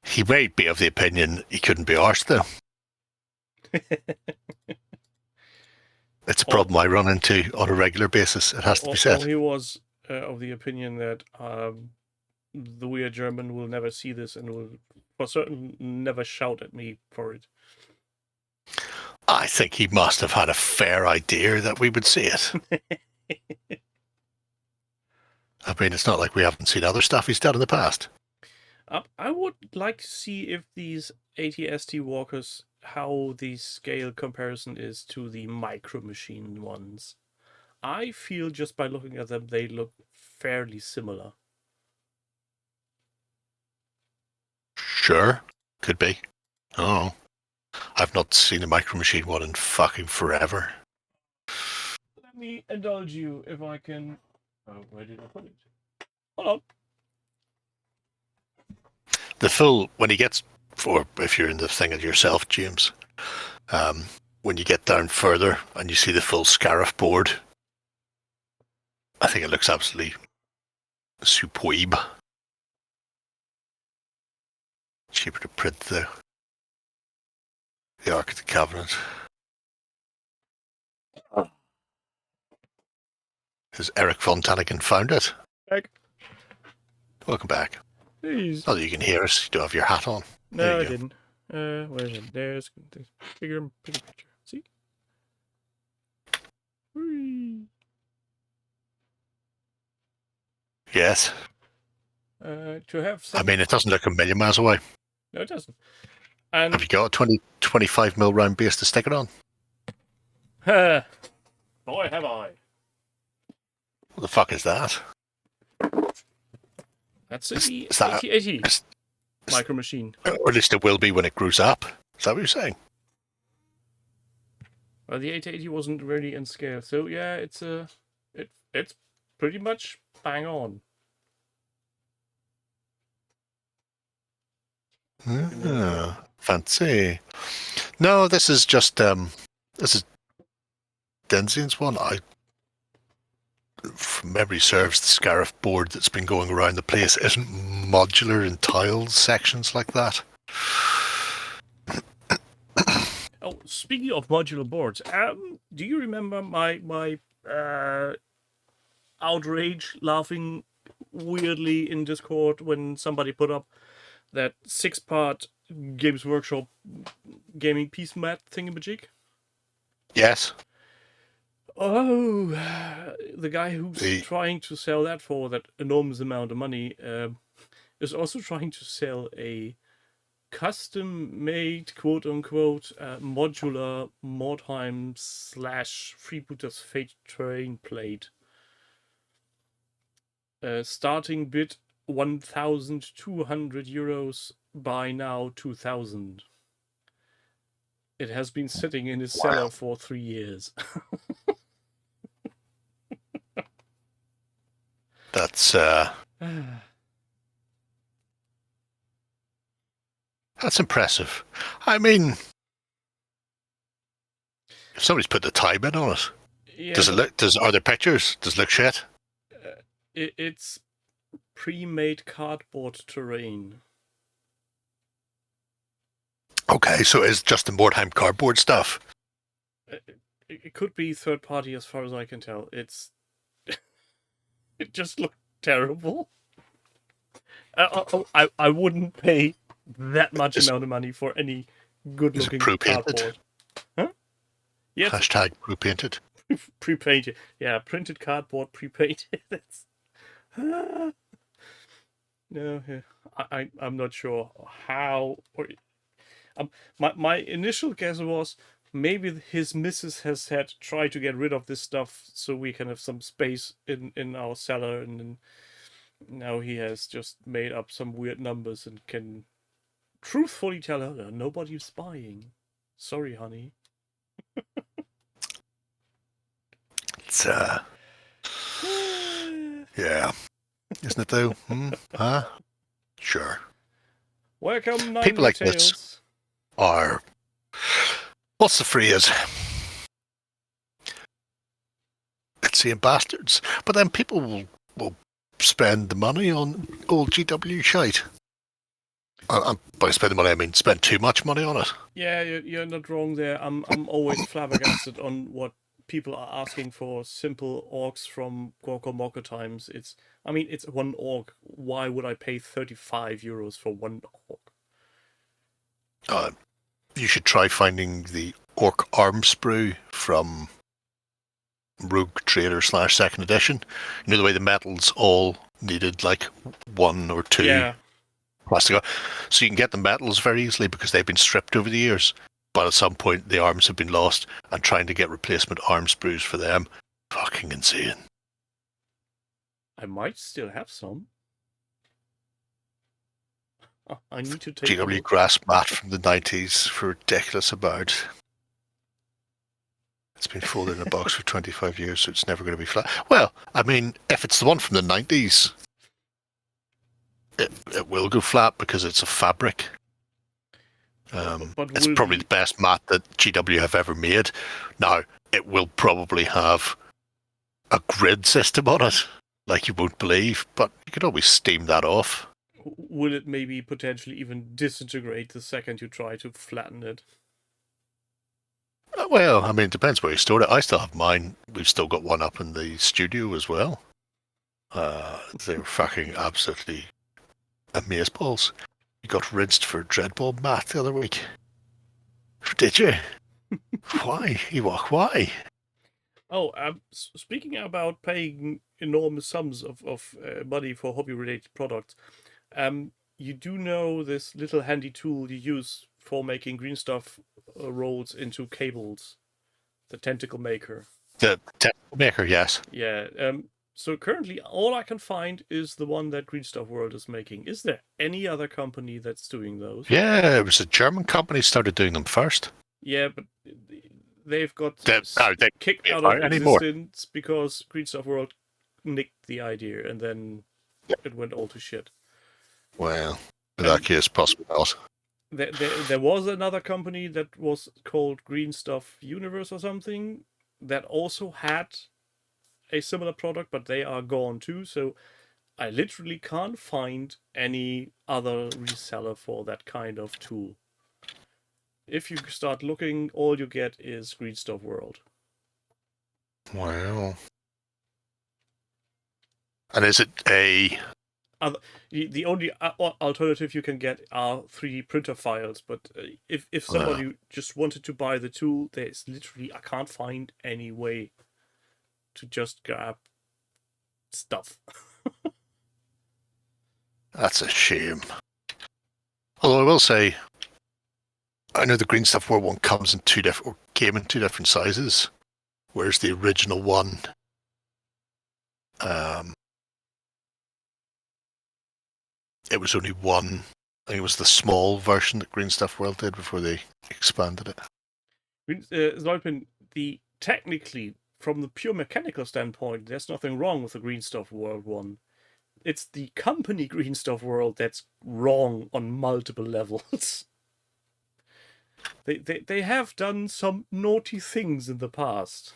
He may be of the opinion he couldn't be arsed, though. It's a problem I run into on a regular basis. It has to be said. He was of the opinion that the weird German will never see this and will, for certain, never shout at me for it. I think he must have had a fair idea that we would see it. I mean, it's not like we haven't seen other stuff he's done in the past. I would like to see if these ATST walkers, how the scale comparison is to the micro machine ones. I feel just by looking at them, they look fairly similar. Sure, could be. Oh, I've not seen a Micro Machine one in fucking forever. Let me indulge you if I can. Oh, where did I put it? Hold on. The full, when he gets, or if you're in the thing of yourself, James, when you get down further and you see the full Scarif board, I think it looks absolutely superb. Cheaper to print the Ark of the Covenant. Has Eric von Tanakin found it? Back. Welcome back. Please. Not that you can hear us, you don't have your hat on. No, I go. didn't. Where is it? There's bigger picture. See? Whee. Yes. To have some... I mean, it doesn't look a million miles away. No, it doesn't. And Have you got a 25 mil round base to stick it on? boy, have I. What the fuck is that? That's the Is that 8080 Micro Machine. Or at least it will be when it grows up. Is that what you're saying? Well, the 880 wasn't really in scale, so yeah, it's pretty much bang on. Fancy. No, this is just this is Denzian's one. From memory serves, the Scarif board that's been going around the place isn't modular in tiles sections like that. Oh, speaking of modular boards, do you remember my outrage laughing weirdly in Discord when somebody put up that 6-part Games Workshop gaming piece mat thingamajig? Yes. Oh, the guy who's trying to sell that for that enormous amount of money is also trying to sell a custom-made, quote-unquote, modular Mordheim / Freebooters Fate terrain plate. Starting bid 1,200 euros, by now 2,000. It has been sitting in his cellar for 3 years. That's impressive. I mean, if somebody's put the time in on it, Yeah, does it look? Are there pictures? Does it look shit? It's pre-made cardboard terrain. Okay, so it's just the Mordheim cardboard stuff. It could be third party as far as I can tell. It's it just looked terrible. I wouldn't pay that much amount of money for any good-looking cardboard. Huh? Yes. Hashtag pre-painted. Pre-painted. Yeah, printed cardboard, pre-painted. No, I'm not sure how. My initial guess was maybe his missus has said try to get rid of this stuff so we can have some space in our cellar, and then now he has just made up some weird numbers and can truthfully tell her nobody's buying. Sorry, honey. It's yeah, isn't it though? Huh? Sure. Welcome, People like this are, what's the phrase? It's saying bastards. But then people will spend the money on old GW shite. And by spend the money, I mean spend too much money on it. Yeah, you're not wrong there. I'm always flabbergasted on what people are asking for simple orcs from Gorko Moko times. It's one orc. Why would I pay 35 euros for one orc? You should try finding the orc arm sprue from Rogue Trader / 2nd edition. You know the way the metals all needed like 1 or 2 plastic. So you can get the metals very easily because they've been stripped over the years. But at some point the arms have been lost, and trying to get replacement arm sprues for them fucking insane. I might still have some. I need to take a GW look. grass mat from the 90s for a ridiculous amount. It's been folded in a box for 25 years, so it's never going to be flat. Well, I mean, if it's the one from the 90s, it will go flat because it's a fabric. But It's will probably the- the best mat that GW have ever made. Now, it will probably have a grid system on it, like you won't believe, but you can always steam that off. Will it maybe potentially even disintegrate the second you try to flatten it? Well, I mean, it depends where you store it. I still have mine. We've still got one up in the studio as well. They were fucking absolutely amazeballs. You got rinsed for Dreadball mat the other week. Did you? Why? Ewok, why? Oh, speaking about paying enormous sums of money for hobby-related products, you do know this little handy tool you use for making green stuff rolls into cables, the tentacle maker. The tentacle maker, yes. Yeah. So currently, all I can find is the one that Green Stuff World is making. Is there any other company that's doing those? Yeah, it was a German company started doing them first. Yeah, but they've got They kicked out aren't of anymore. existence because Green Stuff World nicked the idea, and then it went all to shit. Well, in that case, possibly not. There was another company that was called Green Stuff Universe or something that also had a similar product, but they are gone too. So I literally can't find any other reseller for that kind of tool. If you start looking, all you get is Green Stuff World. Wow. And is it a... The only alternative you can get are 3D printer files, but if somebody just wanted to buy the tool, there's literally, I can't find any way to just grab stuff. That's a shame. Although I will say, I know the Green Stuff World one comes in came in two different sizes, whereas the original one, it was only one. I think it was the small version that Green Stuff World did before they expanded it. Zolpin, technically, from the pure mechanical standpoint, there's nothing wrong with the Green Stuff World one. It's the company Green Stuff World that's wrong on multiple levels. They have done some naughty things in the past,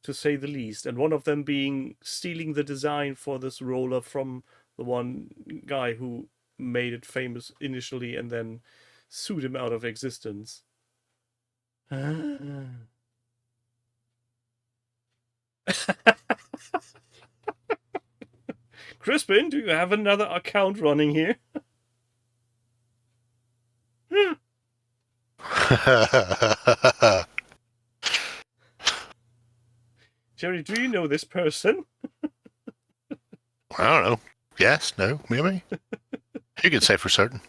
to say the least, and one of them being stealing the design for this roller from the one guy who made it famous initially and then sued him out of existence. Crispin, do you have another account running here? Gerry, do you know this person? I don't know. Yes, no, maybe. You can say for certain.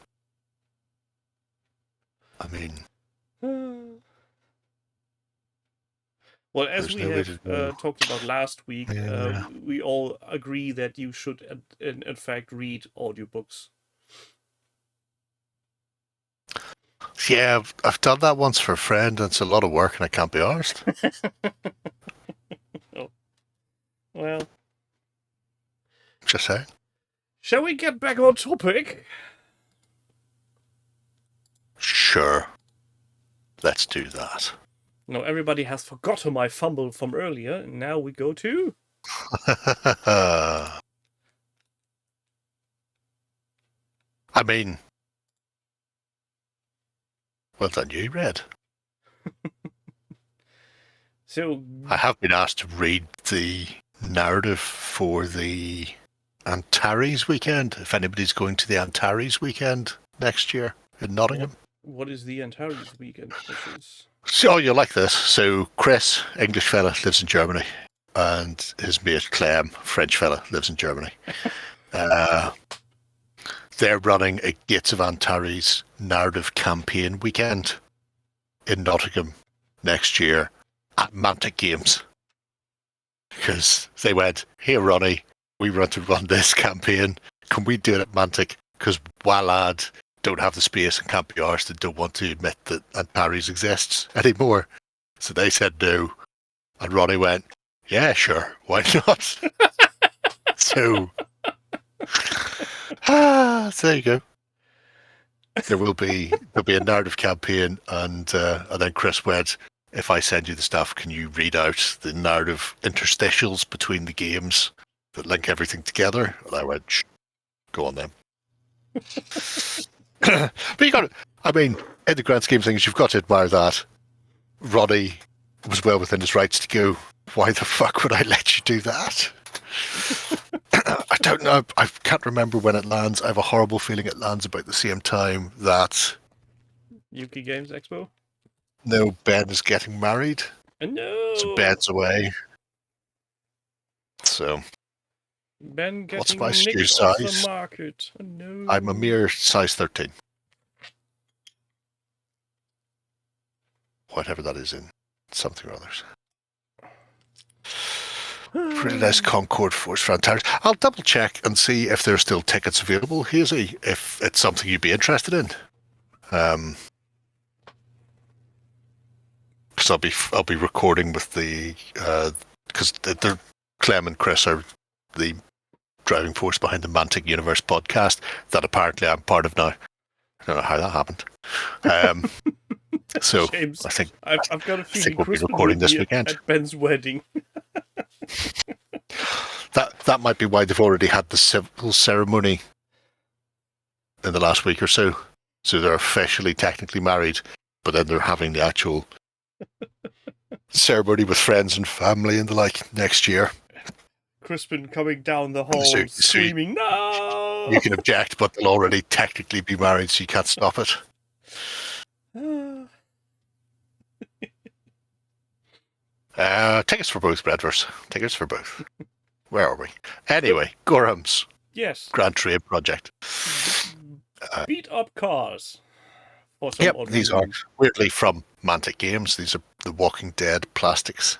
I mean... Well, as There's we no way have to know. talked about last week, Yeah. we all agree that you should, in fact, read audiobooks. Yeah, I've done that once for a friend, and it's a lot of work, and I can't be arsed. Oh. Well, Just saying. shall we get back on topic? Sure. Let's do that. No, everybody has forgotten my fumble from earlier, and now we go to... I mean, well done you, Red. So, I have been asked to read the narrative for the Antares weekend, if anybody's going to the Antares weekend next year in Nottingham. what is the Antares weekend? Which is... So you like this. So Chris, English fella, lives in Germany, and his mate Clem, French fella, lives in Germany. They're running a Gates of Antares narrative campaign weekend in Nottingham next year at Mantic Games. Because they went, "Here, Ronnie, we want to run this campaign. Can we do it at Mantic? Because Walad don't have the space and can't be arsed and don't want to admit that Antares exists anymore." So they said no. And Ronnie went, "Yeah, sure, why not?" So there you go. There'll be a narrative campaign, and then Chris went, "If I send you the stuff, can you read out the narrative interstitials between the games that link everything together?" And I went, "Shh, go on then." But you got, I mean, in the grand scheme of things, you've got to admire that Ronnie was well within his rights to go, "Why the fuck would I let you do that?" I don't know. I can't remember when it lands. I have a horrible feeling it lands about the same time that UK Games Expo? no, Ben is getting married. No! So Ben's away. So Ben what's getting my shoe nicked off the size? market. Oh, no. I'm a mere size 13. Whatever that is in something or others. Pretty nice Concord Force for Antares. I'll double check and see if there are still tickets available, Hazy, if it's something you'd be interested in. Because I'll be recording with the because they're Clem and Chris are the driving force behind the Mantic Universe podcast that apparently I'm part of now. I don't know how that happened. So James, I think I've got a feeling we'll be Crispin recording will this be weekend. at Ben's wedding. That might be why they've already had the civil ceremony in the last week or so. So they're officially technically married, but then they're having the actual ceremony with friends and family and the like next year. Crispin coming down the hall So screaming, "No!" You can object, but they'll already technically be married, so you can't stop it. Tickets for both, Redverse. Tickets for both. Where are we? Anyway, Gorham's Yes. Grand Trade Project. Beat up cars. For some Yep, odd these reason. are weirdly from Mantic Games. These are the Walking Dead plastics,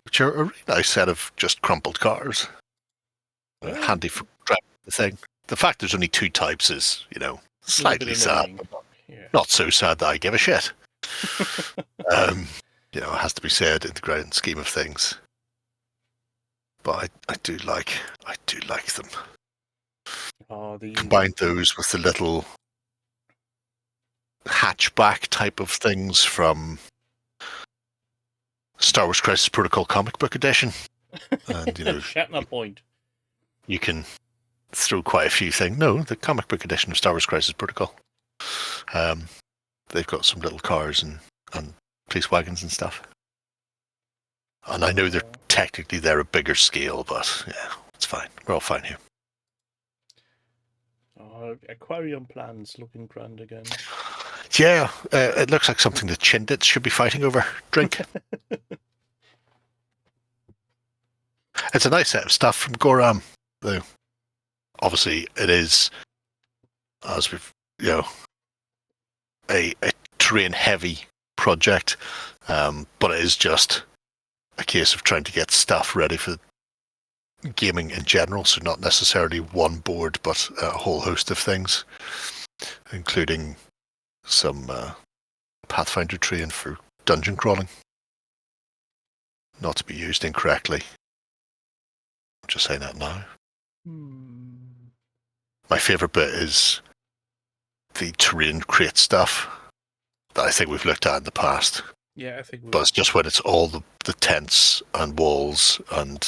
which are a really nice set of just crumpled cars. Handy for driving the thing. The fact there's only two types is, slightly sad. Yeah. Not so sad that I give a shit. It has to be said in the grand scheme of things. But I do like them. Oh, the Combine those with the little hatchback type of things from Star Wars Crisis Protocol comic book edition. And, Shatner point. you can throw quite a few things. No, the comic book edition of Star Wars Crisis Protocol. They've got some little cars and police wagons and stuff. And I know they're a bigger scale, but yeah, it's fine. We're all fine here. Oh, aquarium plans looking grand again. Yeah, it looks like something the Chindits should be fighting over. Drink. It's a nice set of stuff from Gorham, though. Obviously, it is, as we've, a terrain-heavy project, but it is just a case of trying to get stuff ready for gaming in general, so not necessarily one board, but a whole host of things, including some Pathfinder terrain for dungeon crawling. Not to be used incorrectly. I'm just saying that now. My favourite bit is the terrain crate stuff that I think we've looked at in the past. Yeah, I think. But it's just when it's all the tents and walls and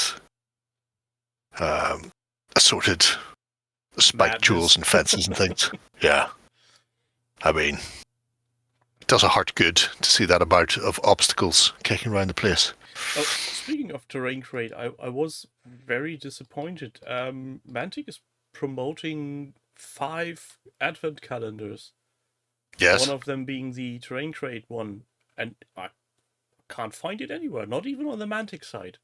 assorted spiked jewels and fences and things. Yeah. I mean, it does a heart good to see that amount of obstacles kicking around the place. Oh, speaking of terrain crate, I was very disappointed. Mantic is promoting 5 advent calendars. Yes. One of them being the terrain crate one, and I can't find it anywhere, not even on the Mantic side.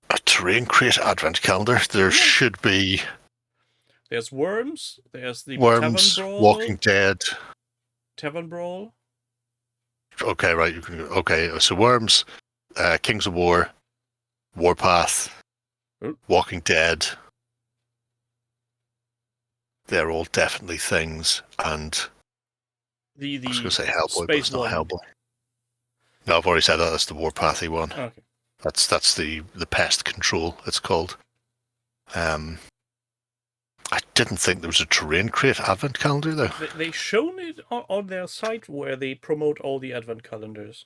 A terrain crate advent calendar. There should be. There's Worms. There's the Worms, Tavern Brawl. Walking Dead. Tavern Brawl. Okay, right. Okay, so Worms, Kings of War, Warpath, Walking Dead. They're all definitely things. And The I was going to say Hellboy, but space it's not one. Hellboy. No, I've already said that. That's the Warpathy one. Okay. That's the pest control. It's called. I didn't think there was a terrain crate advent calendar though. They shown it on their site where they promote all the advent calendars,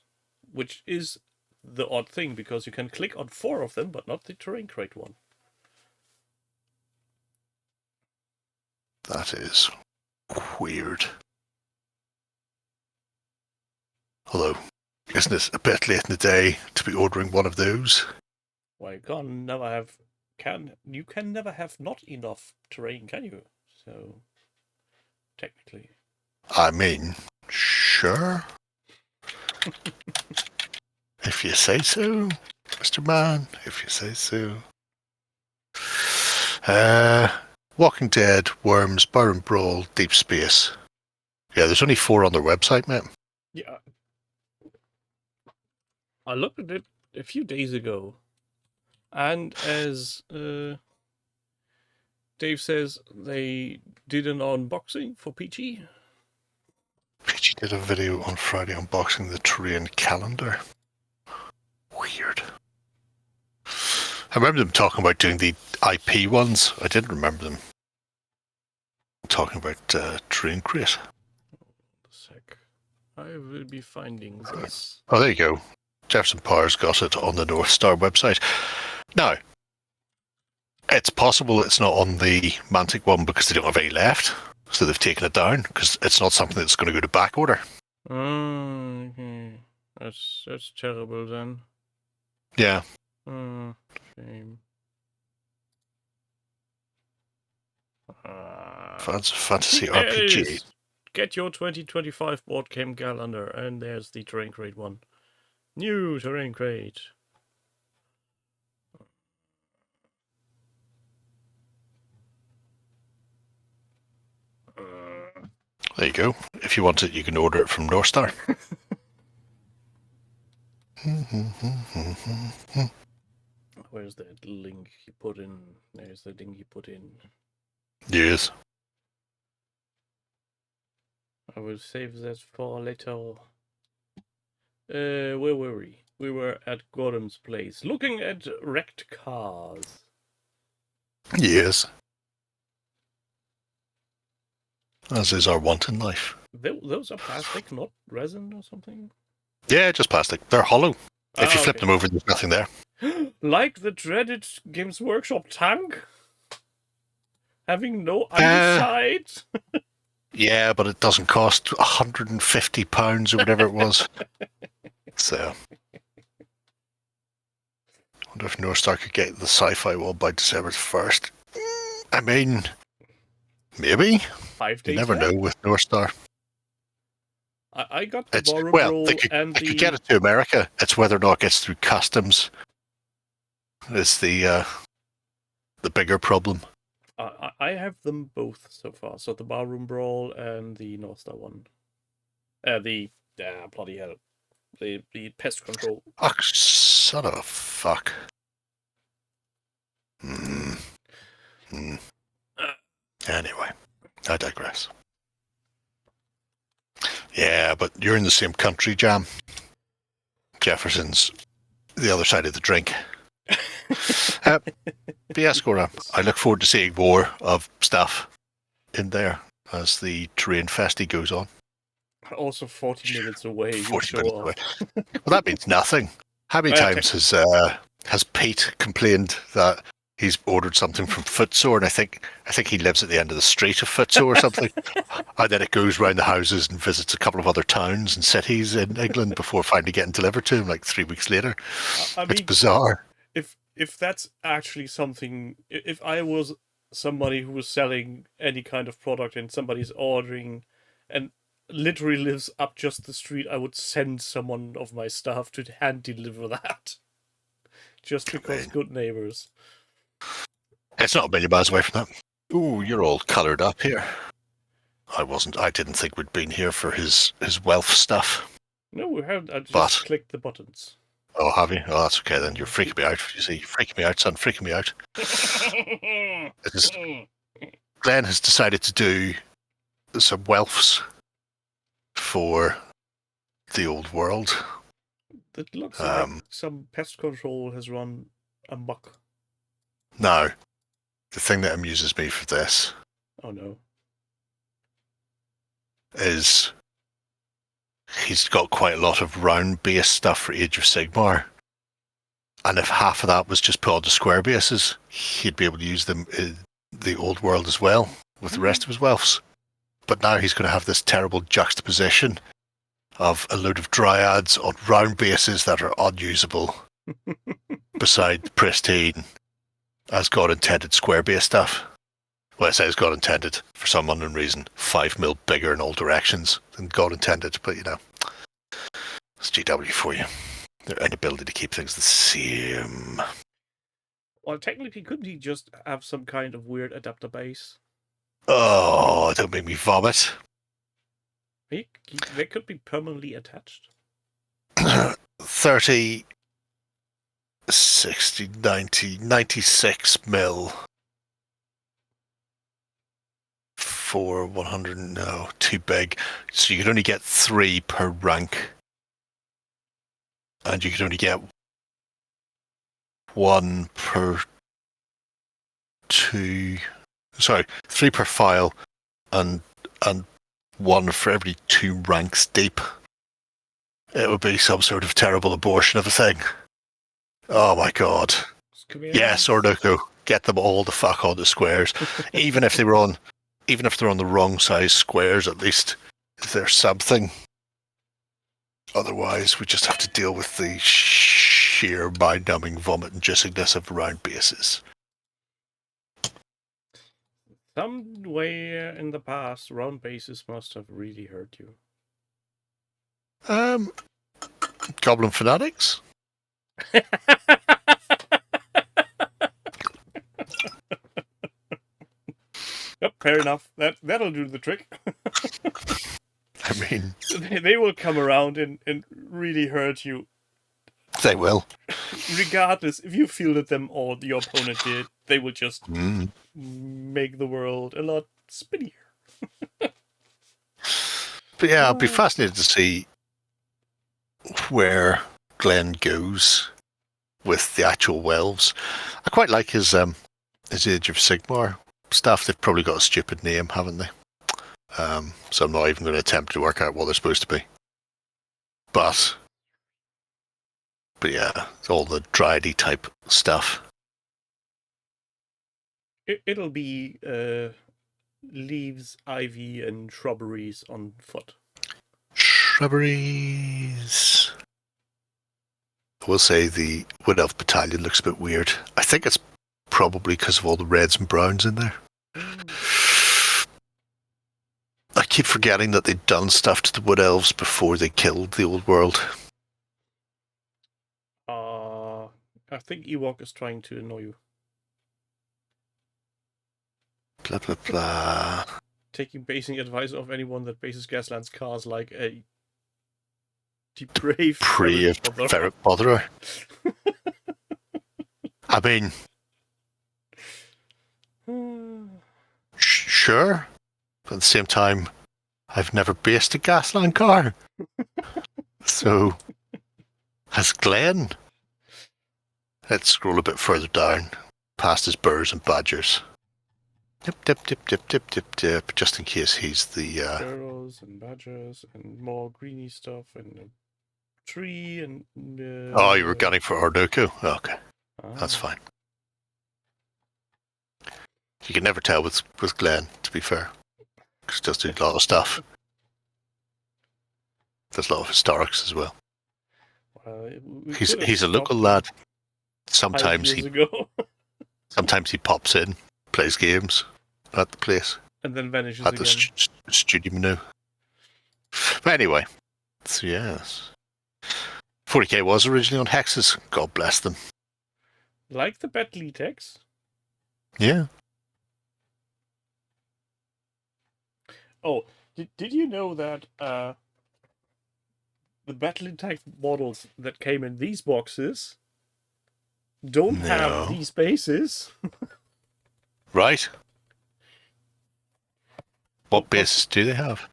which is the odd thing because you can click on 4 of them, but not the terrain crate one. That is weird. Although, isn't it a bit late in the day to be ordering one of those? Well, you can never have not enough terrain, can you? So technically. I mean, sure. If you say so, Mr. Man, if you say so. Walking Dead, Worms, Burn and Brawl, Deep Space. Yeah, there's only 4 on their website, mate. Yeah. I looked at it a few days ago, and as Dave says, they did an unboxing for PG. PG did a video on Friday unboxing the terrain calendar. Weird. I remember them talking about doing the IP ones. I didn't remember them talking about terrain crate. Sec. I will be finding this. Oh, there you go. Jefferson Powers got it on the North Star website. Now, it's possible it's not on the Mantic one because they don't have any left, so they've taken it down because it's not something that's going to go to back order. Okay. That's terrible then. Yeah. Shame. Fantasy There it RPG. is. Get your 2025 board game calendar, and there's the terrain crate one. New terrain crate. There you go. If you want it, you can order it from North Star. Where's that link you put in? There's the link you put in. Yes. I will save that for later. Where were we? We were at Gordon's place, looking at wrecked cars. Yes. As is our want in life. Those are plastic, not resin or something? Yeah, just plastic. They're hollow. If you flip okay. them over, there's nothing there. Like the dreaded Games Workshop tank? Having no underside? Yeah, but it doesn't cost £150 or whatever it was. So, I wonder if North Star could get the sci-fi one by December 1st. I mean, maybe. 5 days You never know with North Star. I got the It's, Ballroom well, Roll they could, and they the... could get it to America. It's whether or not it gets through customs is the bigger problem. I have them both so far. So the Ballroom Brawl and the North Star one. Bloody hell. The pest control. Oh, son of a fuck. Anyway, I digress. Yeah, but you're in the same country, Jam. Jefferson's the other side of the drink. But yes, Gora, I look forward to seeing more of stuff in there as the terrain festy goes on. Also 40 minutes away. 40 minutes away. Well, that means nothing. How many times has Pete complained that he's ordered something from Footsore, and I think he lives at the end of the street of Footsore or something, and then it goes round the houses and visits a couple of other towns and cities in England before finally getting delivered to him like 3 weeks later. It's bizarre. If that's actually something, if I was somebody who was selling any kind of product and somebody's ordering and literally lives up just the street, I would send someone of my staff to hand deliver that. Just because good neighbors. It's not a million miles away from that. Ooh, you're all coloured up here. I didn't think we'd been here for his wealth stuff. No, we haven't. I just clicked the buttons. Oh, have you? Oh, that's okay then. You're freaking me out. You see, you're freaking me out, son. Freaking me out. Glenn has decided to do some Welfs for the old world. It looks like some pest control has run amok. Now, the thing that amuses me for this Oh no. is he's got quite a lot of round base stuff for Age of Sigmar. And if half of that was just put onto square bases, he'd be able to use them in the old world as well with the rest of his Welfs. But now he's going to have this terrible juxtaposition of a load of dryads on round bases that are unusable beside pristine, as God intended, square base stuff. Well, I say as God intended, for some unknown reason, 5 mil bigger in all directions than God intended, but you know, it's GW for you. Their inability to keep things the same. Well, technically, couldn't he just have some kind of weird adapter base? Oh, don't make me vomit. They could be permanently attached. 30, 60, 90, 96 mil. For 100, no, too big. So you could only get 3 per rank. And you could only get 1 per 2. Sorry, 3 per file and 1 for every 2 ranks deep. It would be some sort of terrible abortion of a thing. Oh my god. Yes, Ordoku, get them all the fuck on the squares. Even if they're on the wrong size squares, at least there's something. Otherwise, we just have to deal with the sheer mind-numbing vomit and jissingness of round bases. Somewhere in the past, round bases must have really hurt you. Goblin Fanatics? Yep, fair enough. That'll do the trick. I mean, they will come around and really hurt you. They will. Regardless, if you fielded them or your opponent did, they will just make the world a lot spinnier. But yeah, I'll be fascinated to see where Glenn goes with the actual Welves. I quite like his Age of Sigmar stuff. They've probably got a stupid name, haven't they? So I'm not even going to attempt to work out what they're supposed to be. But yeah, it's all the dryady type stuff. It'll be leaves, ivy, and shrubberies on foot. Shrubberies. I will say the Wood Elf Battalion looks a bit weird. I think it's probably because of all the reds and browns in there. I keep forgetting that they'd done stuff to the Wood Elves before they killed the old world. I think Ewok is trying to annoy you. Blah, blah, blah. Taking basing advice of anyone that bases Gasland's cars like a depraved Ferret botherer. I mean, sure. But at the same time, I've never based a Gasland car. So, has Glenn? Let's scroll a bit further down, past his birds and badgers. Dip, just in case he's the... Sparrows and badgers and more greeny stuff and a tree and... Oh, you were gunning for Ordoku? Okay, that's fine. You can never tell with Glenn, to be fair. Because he does do a lot of stuff. There's a lot of historics as well. He's a local lad. Sometimes he pops in, plays games at the place. And then vanishes at again. The studio menu. But anyway, so yes. 40k was originally on hexes. God bless them. Like the Bentley text? Yeah. Oh, did you know that the Battletech models that came in these boxes don't have these bases. Right. What bases do they have?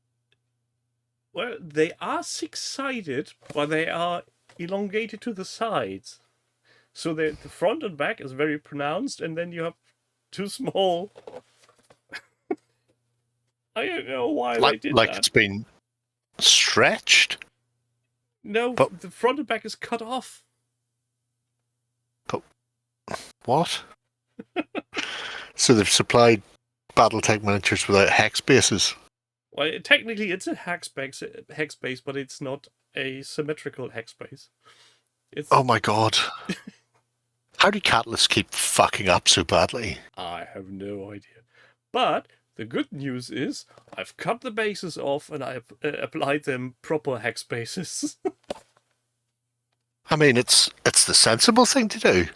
Well, they are six-sided, but they are elongated to the sides. So the front and back is very pronounced, and then you have two small. I don't know why they did like that. it's been stretched. No, But- the front and back is cut off. What? So they've supplied Battletech miniatures without hex bases. Well, technically it's a hex base, but it's not a symmetrical hex base. It's Oh my god. How do catalysts keep fucking up so badly? I have no idea. But the good news is I've cut the bases off and I've applied them proper hex bases. I mean, it's the sensible thing to do.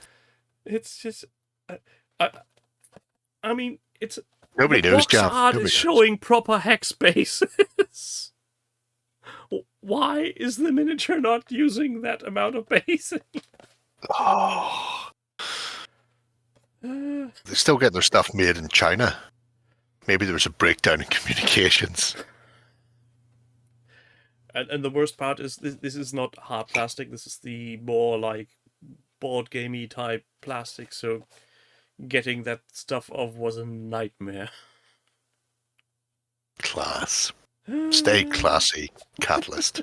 It's just, I mean, it's Nobody the knows, box Jam. art Nobody is knows. showing proper hex bases. Why is the miniature not using that amount of basing? Oh, they're still getting their stuff made in China. Maybe there was a breakdown in communications. And the worst part is this is not hard plastic. This is the more like board gamey type plastic. So getting that stuff off was a nightmare. Class. Stay classy, Catalyst.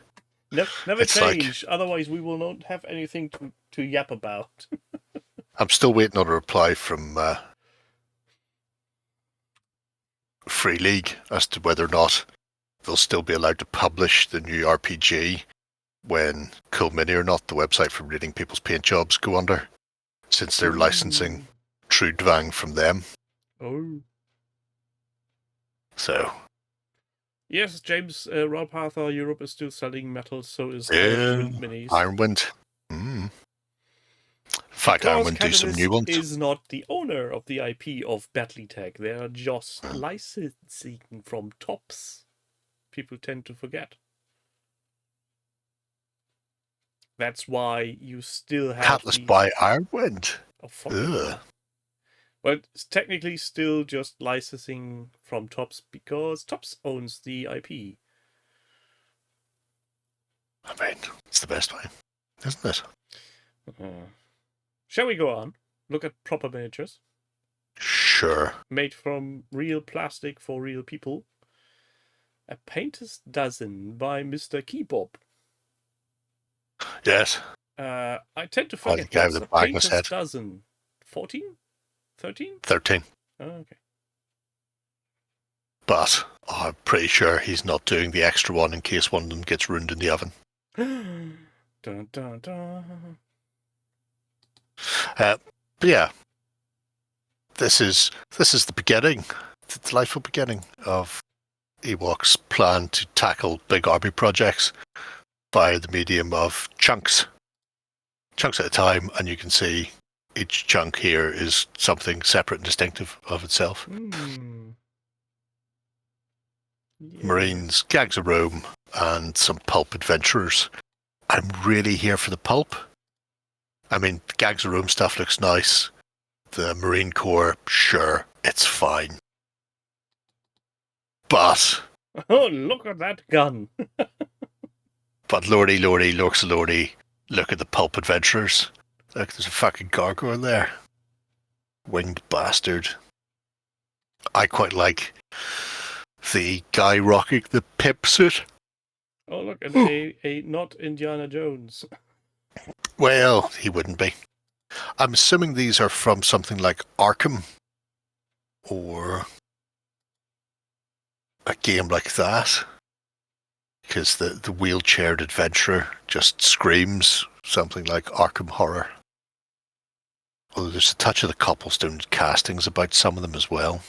Never It's like- change. Otherwise, we will not have anything to yap about. I'm still waiting on a reply from Free League as to whether or not they'll still be allowed to publish the new RPG when Cool Mini or not, the website for reading people's paint jobs, go under, since they're licensing True Dvang from them. Oh. So, Yes, James, Rolpather Europe is still selling metal, so is Yeah, Ironwind Minis. Ironwind. In fact, Because Ironwind do some Catalyst new ones. is not the owner of the IP of Battletech. They are just licensing from Tops. People tend to forget. That's why you still have Catalyst these- by Ironwind. Oh, fuck. Ugh. Well, it's technically still just licensing from Tops because Tops owns the IP. I mean, it's the best way, isn't it? Shall we go on? Look at proper miniatures Sure. made from real plastic for real people. A Painter's Dozen by Mr. Keybob. Yes. I tend to Oh, the forget guy that's with a the bag on Painter's his head. Dozen. 14? 13? 13. Oh, okay. But I'm pretty sure he's not doing the extra one in case one of them gets ruined in the oven. Dun, dun, dun. But yeah, this is the beginning, the delightful beginning of Ewok's plan to tackle big army projects by the medium of chunks at a time, and you can see each chunk here is something separate and distinctive of itself. Yeah. Marines, Gangs of Rome, and some pulp adventurers. I'm really here for the pulp. I mean, the Gangs of Rome stuff looks nice. The Marine Corps, sure, it's fine. But Oh, look at that gun. lordy, looks lordy, look at the pulp adventurers. Look, there's a fucking gargoyle there. Winged bastard. I quite like the guy rocking the pip suit. Oh, look, and a not Indiana Jones. Well, he wouldn't be. I'm assuming these are from something like Arkham or a game like that. Because the wheelchaired adventurer just screams something like Arkham Horror. Although there's a touch of the cobblestone castings about some of them as well.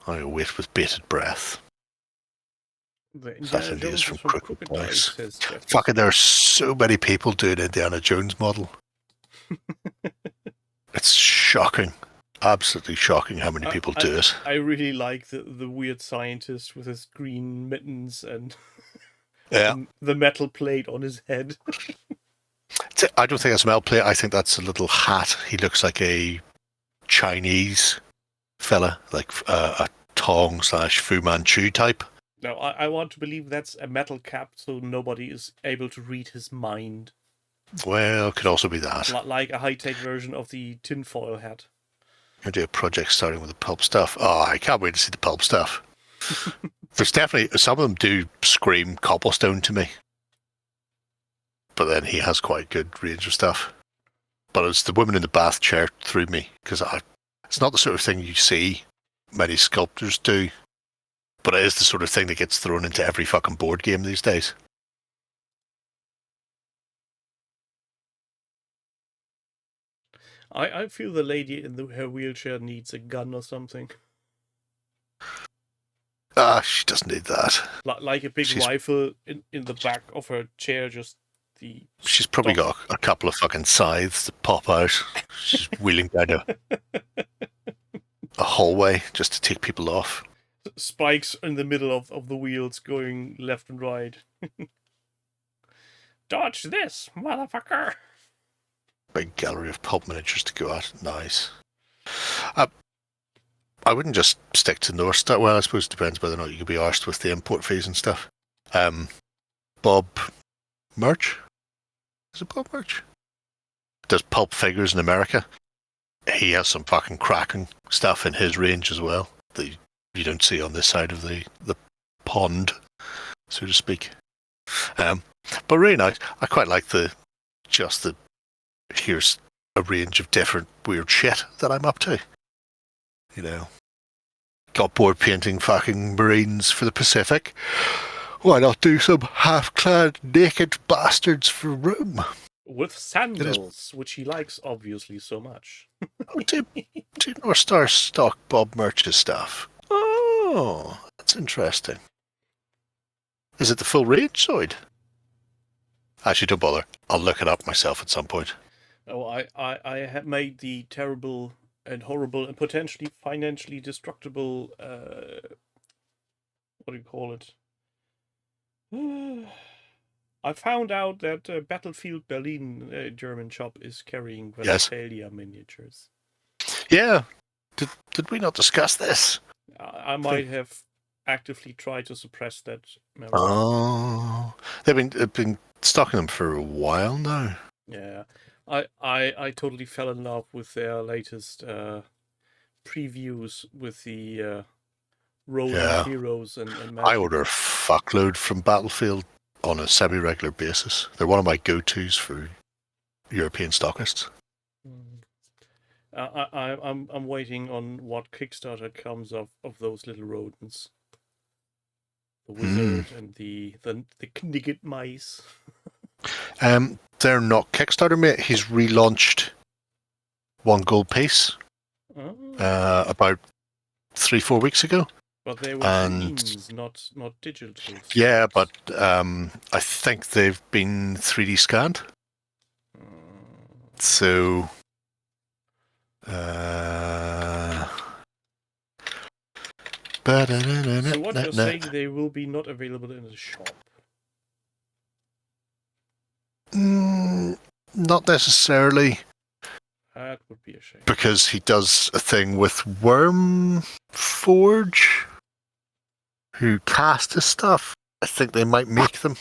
I wait with bated breath. The That Indiana indeed is Jones from is from Crooked Crooked Dice. Dice, says Jeff. Fucking, there are so many people doing Indiana Jones model. It's shocking. Absolutely shocking how many people do it. I really like the weird scientist with his green mittens and Yeah. The metal plate on his head. I don't think that's a metal plate. I think that's a little hat. He looks like a Chinese fella, like a Tong/Fu Manchu type. No, I want to believe that's a metal cap, so nobody is able to read his mind. Well, it could also be that. Like a high-tech version of the tinfoil hat. I do a project starting with the pulp stuff. Oh, I can't wait to see the pulp stuff. There's definitely, some of them do scream cobblestone to me. But then he has quite good range of stuff. But it's the woman in the bath chair threw me, because it's not the sort of thing you see many sculptors do. But it is the sort of thing that gets thrown into every fucking board game these days. I feel the lady in her wheelchair needs a gun or something. She doesn't need that. Like a big rifle in the back of her chair, just the... She's probably got a couple of fucking scythes that pop out. She's wheeling down a hallway just to take people off. Spikes in the middle of the wheels going left and right. Dodge this, motherfucker! Big gallery of pulp miniatures to go at. Nice. I wouldn't just stick to North Star. Well, I suppose it depends whether or not you could be arsed with the import fees and stuff. Bob Merch? Is it Bob Merch? Does pulp figures in America. He has some fucking cracking stuff in his range as well that you don't see on this side of the pond, so to speak. But really nice. I quite like here's a range of different weird shit that I'm up to. You know, got bored painting fucking Marines for the Pacific. Why not do some half-clad naked bastards for room? With sandals, which he likes obviously so much. Do North Star stock Bob Merch's stuff? Oh, that's interesting. Is it the full range, Zoid? Actually, don't bother. I'll look it up myself at some point. Oh, I have made the terrible and horrible and potentially financially destructible, what do you call it? I found out that Battlefield Berlin German shop is carrying Westphalia miniatures. Yeah. Did we not discuss this? I might have actively tried to suppress that memory. Oh, they've been stocking them for a while now. Yeah, I totally fell in love with their latest previews with the rolling heroes and magic. I order a fuckload from Battlefield on a semi-regular basis. They're one of my go-tos for European stockists. I'm waiting on what Kickstarter comes of those little rodents. The wizard and the knigget mice. They're not Kickstarter, mate. He's relaunched one gold piece about 3-4 weeks ago. But they were memes, not digital. Yeah, but I think they've been 3D scanned. So so what you're saying, they will be not available in the shop? Not necessarily. That would be a shame. Because he does a thing with Wormforge, who cast his stuff. I think they might make them.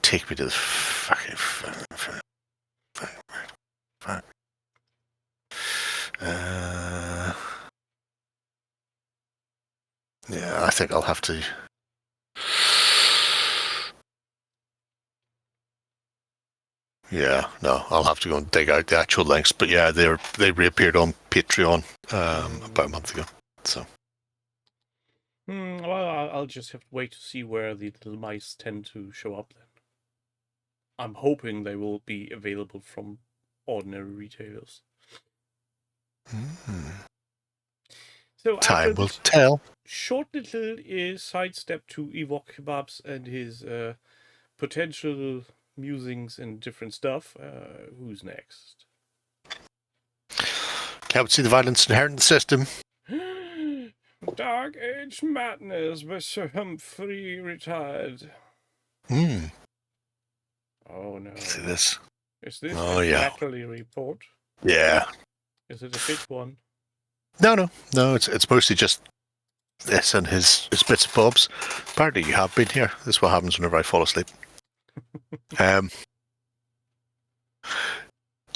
Take me to the fucking... yeah, I think I'll have to... Yeah, no, I'll have to go and dig out the actual links. But yeah, they reappeared on Patreon about a month ago. So, well, I'll just have to wait to see where the little mice tend to show up then. I'm hoping they will be available from ordinary retailers. So time will tell. Short little sidestep to Ewok Kebabs and his potential musings and different stuff. Who's next? Can't see the violence inherent in the system. Dark Age Madness by Sir Humphrey retired. Hmm. Oh no. See this? Is this Oh, a yeah. Mackley report? Yeah. Is it a big one? No. It's mostly just this and his bits and bobs. Apparently, you have been here. This is what happens whenever I fall asleep.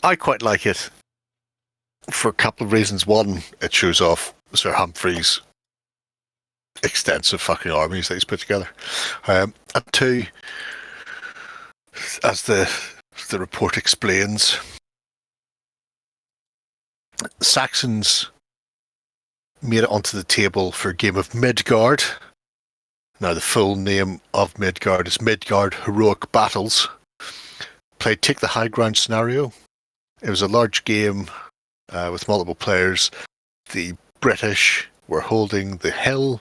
I quite like it for a couple of reasons. One, it shows off Sir Humphrey's extensive fucking armies that he's put together. And two, as the report explains, Saxons made it onto the table for a game of Midgard. Now, the full name of Midgard is Midgard Heroic Battles. Played Take the High Ground scenario. It was a large game with multiple players. The British were holding the hill,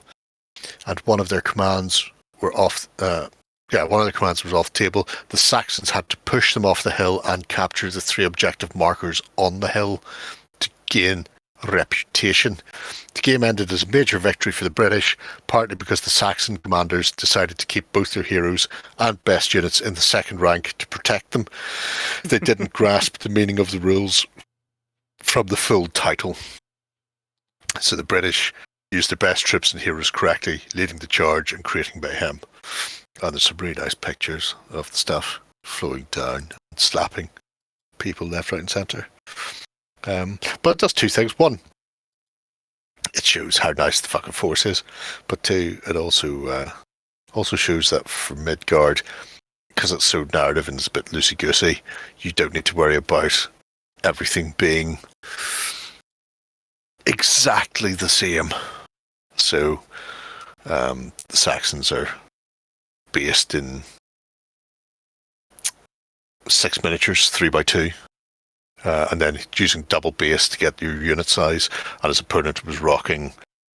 and one of their commands were off. One of the commands was off the table. The Saxons had to push them off the hill and capture the 3 objective markers on the hill to gain reputation. The game ended as a major victory for the British, partly because the Saxon commanders decided to keep both their heroes and best units in the second rank to protect them. They didn't grasp the meaning of the rules from the full title. So the British used their best troops and heroes correctly, leading the charge and creating mayhem. And there's some really nice pictures of the stuff flowing down and slapping people left, right and centre. But it does 2 things. One, it shows how nice the fucking force is. But 2, it also shows that for Midgard, because it's so narrative and it's a bit loosey-goosey, you don't need to worry about everything being exactly the same. So the Saxons are based in 6 miniatures, 3x2. And then using double base to get your unit size, and his opponent was rocking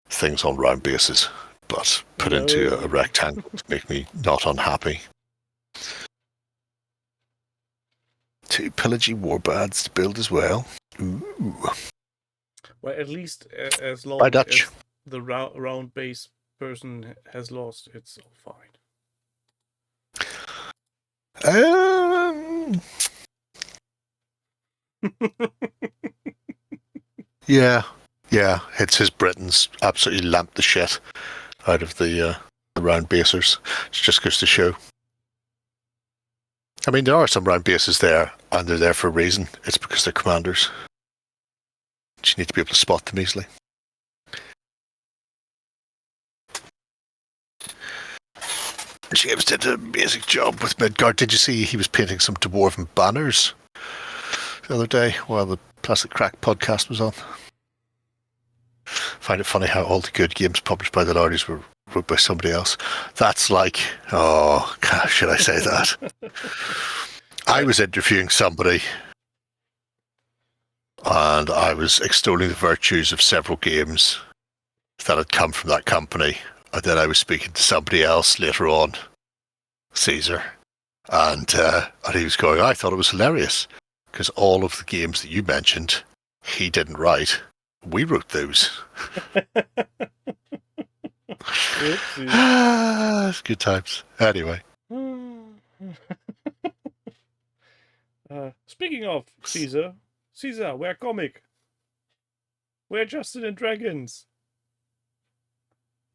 things on round bases, but put into a rectangle to make me not unhappy. 2 pillagey warbands to build as well. Ooh. Well, at least as long as the round base person has lost, it's all fine. Yeah. It's his Britons absolutely lamped the shit out of the round basers. It just goes to show. I mean, there are some round bases there, and they're there for a reason. It's because they're commanders. You need to be able to spot them easily. James did an amazing job with Midgard. Did you see he was painting some dwarven banners the other day while the Plastic Crack podcast was on? Find it funny how all the good games published by the Lardies were wrote by somebody else. That's like, oh, gosh, should I say that? I was interviewing somebody and I was extolling the virtues of several games that had come from that company. And then I was speaking to somebody else later on, Caesar, and he was going, I thought it was hilarious because all of the games that you mentioned, he didn't write. We wrote those. It's good times. Anyway. Speaking of Caesar, we're comic. We're Justin and Dragons.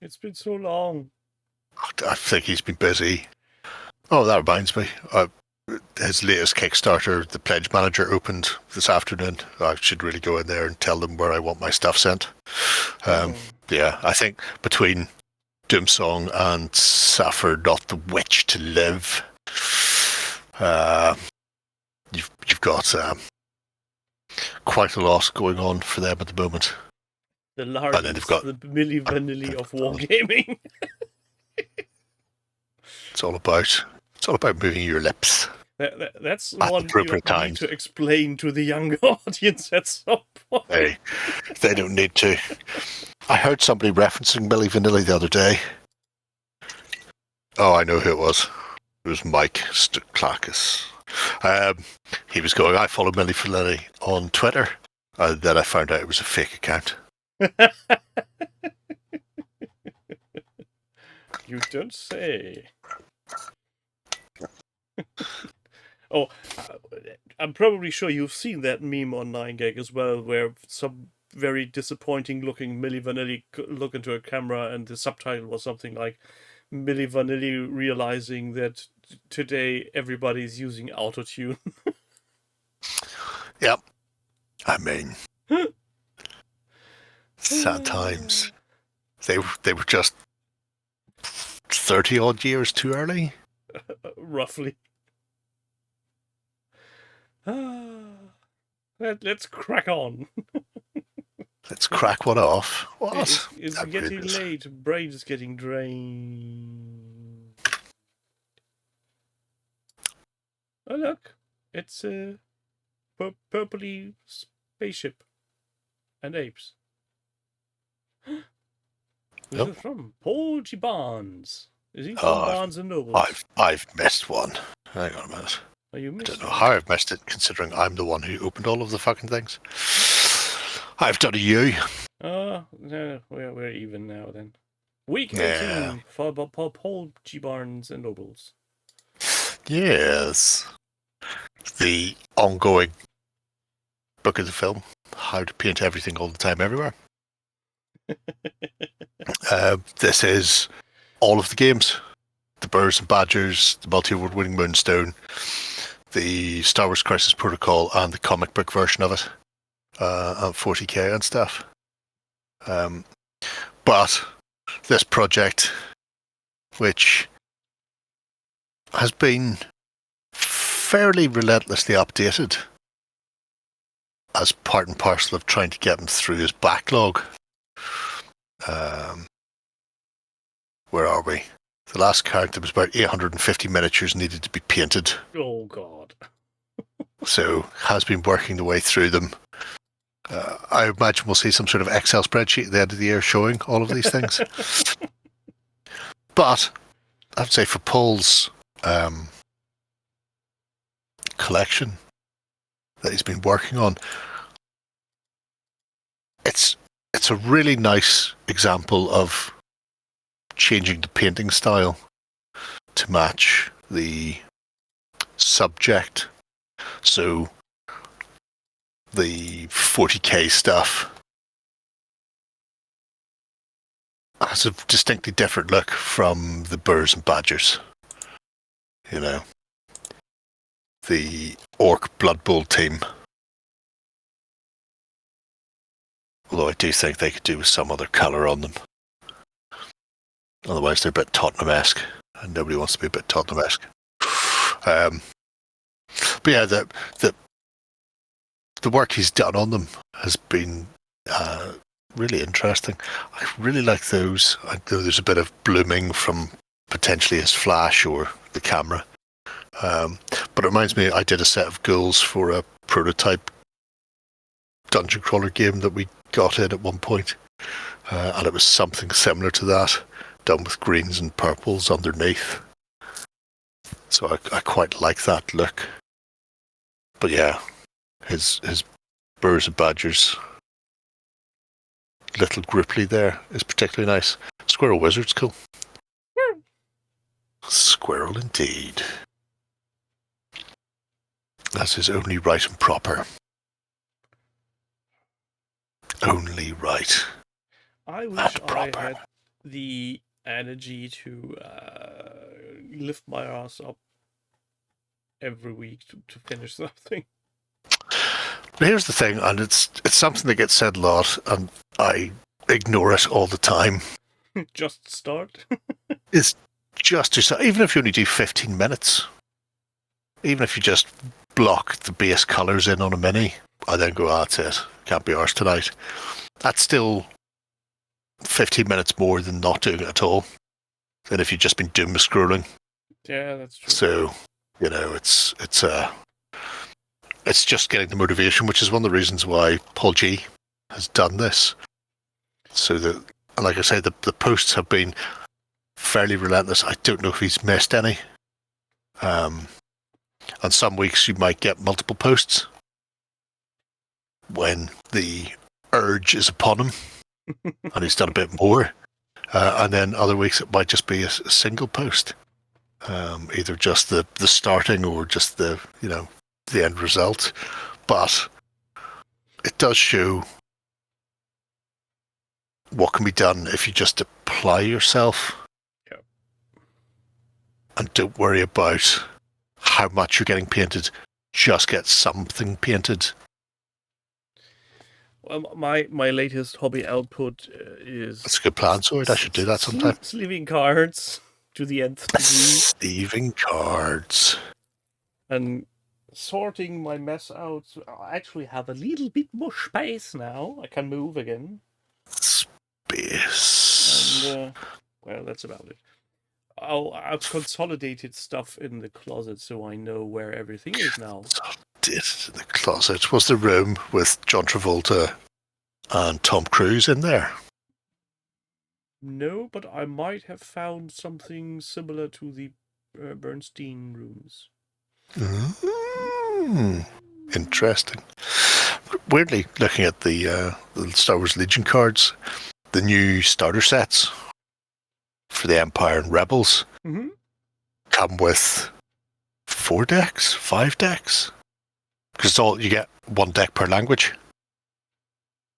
It's been so long. I think he's been busy. Oh, that reminds me. His latest Kickstarter, the Pledge Manager, opened this afternoon. I should really go in there and tell them where I want my stuff sent. Yeah, I think between Doomsong and Suffer Not the Witch to Live, you've got quite a lot going on for them at the moment. The largest, the Milli Vanilli of wargaming. It's all about moving your lips. That's one you need to explain to the younger audience at some point. Hey, they don't need to. I heard somebody referencing Milli Vanilli the other day. Oh, I know who it was. It was Mike Stuklakis. He was going, I follow Milli Vanilli on Twitter. And then I found out it was a fake account. You don't say. Oh, I'm probably sure you've seen that meme on 9gag as well, where some very disappointing looking Milli Vanilli look into a camera and the subtitle was something like Milli Vanilli realizing that today everybody's using autotune. Yep. I mean, sad times. They were just 30 odd years too early. Roughly. Let's crack on. Let's crack one off. What? It's Oh, getting goodness. late. Brain's getting drained. Oh look, it's a purpley spaceship and apes. Who's Yep. it from? Paul G. Barnes. Is he from Oh, Barnes and Nobles? I've missed one. Hang on a minute. Oh, you I missed don't know it. how I've missed it, considering I'm the one who opened all of the fucking things. I've done a U. Oh, no, we're even now then. Week 18 Yeah. for Paul G. Barnes and Nobles. Yes. The ongoing book of the film, How to Paint Everything All the Time Everywhere. This is all of the games. The Birds and Badgers, the multi-award winning Moonstone, the Star Wars Crisis Protocol, and the comic book version of it. And 40k and stuff. But this project, which has been fairly relentlessly updated as part and parcel of trying to get him through his backlog. Where are we? The last count, there was about 850 miniatures needed to be painted. Oh, God. So has been working the way through them. I imagine we'll see some sort of Excel spreadsheet at the end of the year showing all of these things. But I would say for Paul's collection that he's been working on, it's a really nice example of changing the painting style to match the subject. So the 40k stuff has a distinctly different look from the Birds and Badgers. You know, the Orc Blood Bowl team. Although I do think they could do with some other colour on them. Otherwise they're a bit Tottenham-esque, and nobody wants to be a bit Tottenham-esque. But yeah, the work he's done on them has been really interesting. I really like those. I know there's a bit of blooming from potentially his flash or the camera. But it reminds me, I did a set of goals for a prototype dungeon crawler game that we got in at one point. And it was something similar to that, done with greens and purples underneath. So I quite like that look. But yeah, his Birds and Badgers little Gripply there is particularly nice. Squirrel Wizard's cool. Squirrel indeed. That's his only right and proper. Only right. I wish and I proper. had the energy to lift my ass up every week to finish something. But here's the thing, and it's something that gets said a lot, and I ignore it all the time. Just start. Is just to, even if you only do 15 minutes, even if you just block the base colours in on a mini, I then go, that's it, can't be ours tonight. That's still 15 minutes more than not doing it at all, than if you've just been doom scrolling. Yeah, that's true. So, you know, it's just getting the motivation, which is one of the reasons why Paul G has done this. So that, like I say, the posts have been fairly relentless. I don't know if he's missed any. And some weeks you might get multiple posts when the urge is upon him and he's done a bit more. And then other weeks it might just be a single post, either just the starting or just the end result. But it does show what can be done if you just apply yourself. Yeah. And don't worry about how much you're getting painted. Just get something painted. Well, my latest hobby output is... That's a good plan, Sword. I should do that sometime. Sleeving cards to the nth degree. Sleeving cards. And sorting my mess out. I actually have a little bit more space now. I can move again. Space. And, well, that's about it. I've consolidated stuff in the closet so I know where everything is now. Consolidated in the closet. Was the room with John Travolta and Tom Cruise in there? No, but I might have found something similar to the Bernstein rooms. Interesting. Weirdly, looking at the Star Wars Legion cards, the new starter sets for the Empire and Rebels come with 4 decks, 5 decks, because you get 1 deck per language.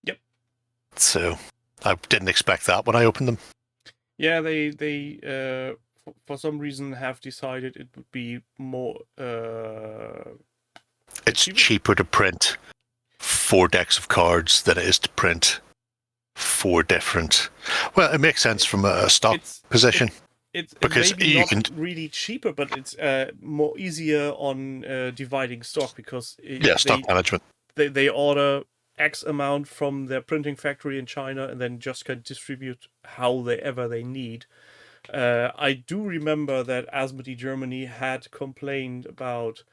Yep. So I didn't expect that when I opened them. Yeah, they for some reason have decided it would be more. It's cheaper to print 4 decks of cards than it is to print 4 different. Well, it makes sense from a stock position. It's because maybe you not can really cheaper, but it's more easier on dividing stock because stock management. They order X amount from their printing factory in China and then just can distribute however they need. I do remember that Asmodee Germany had complained about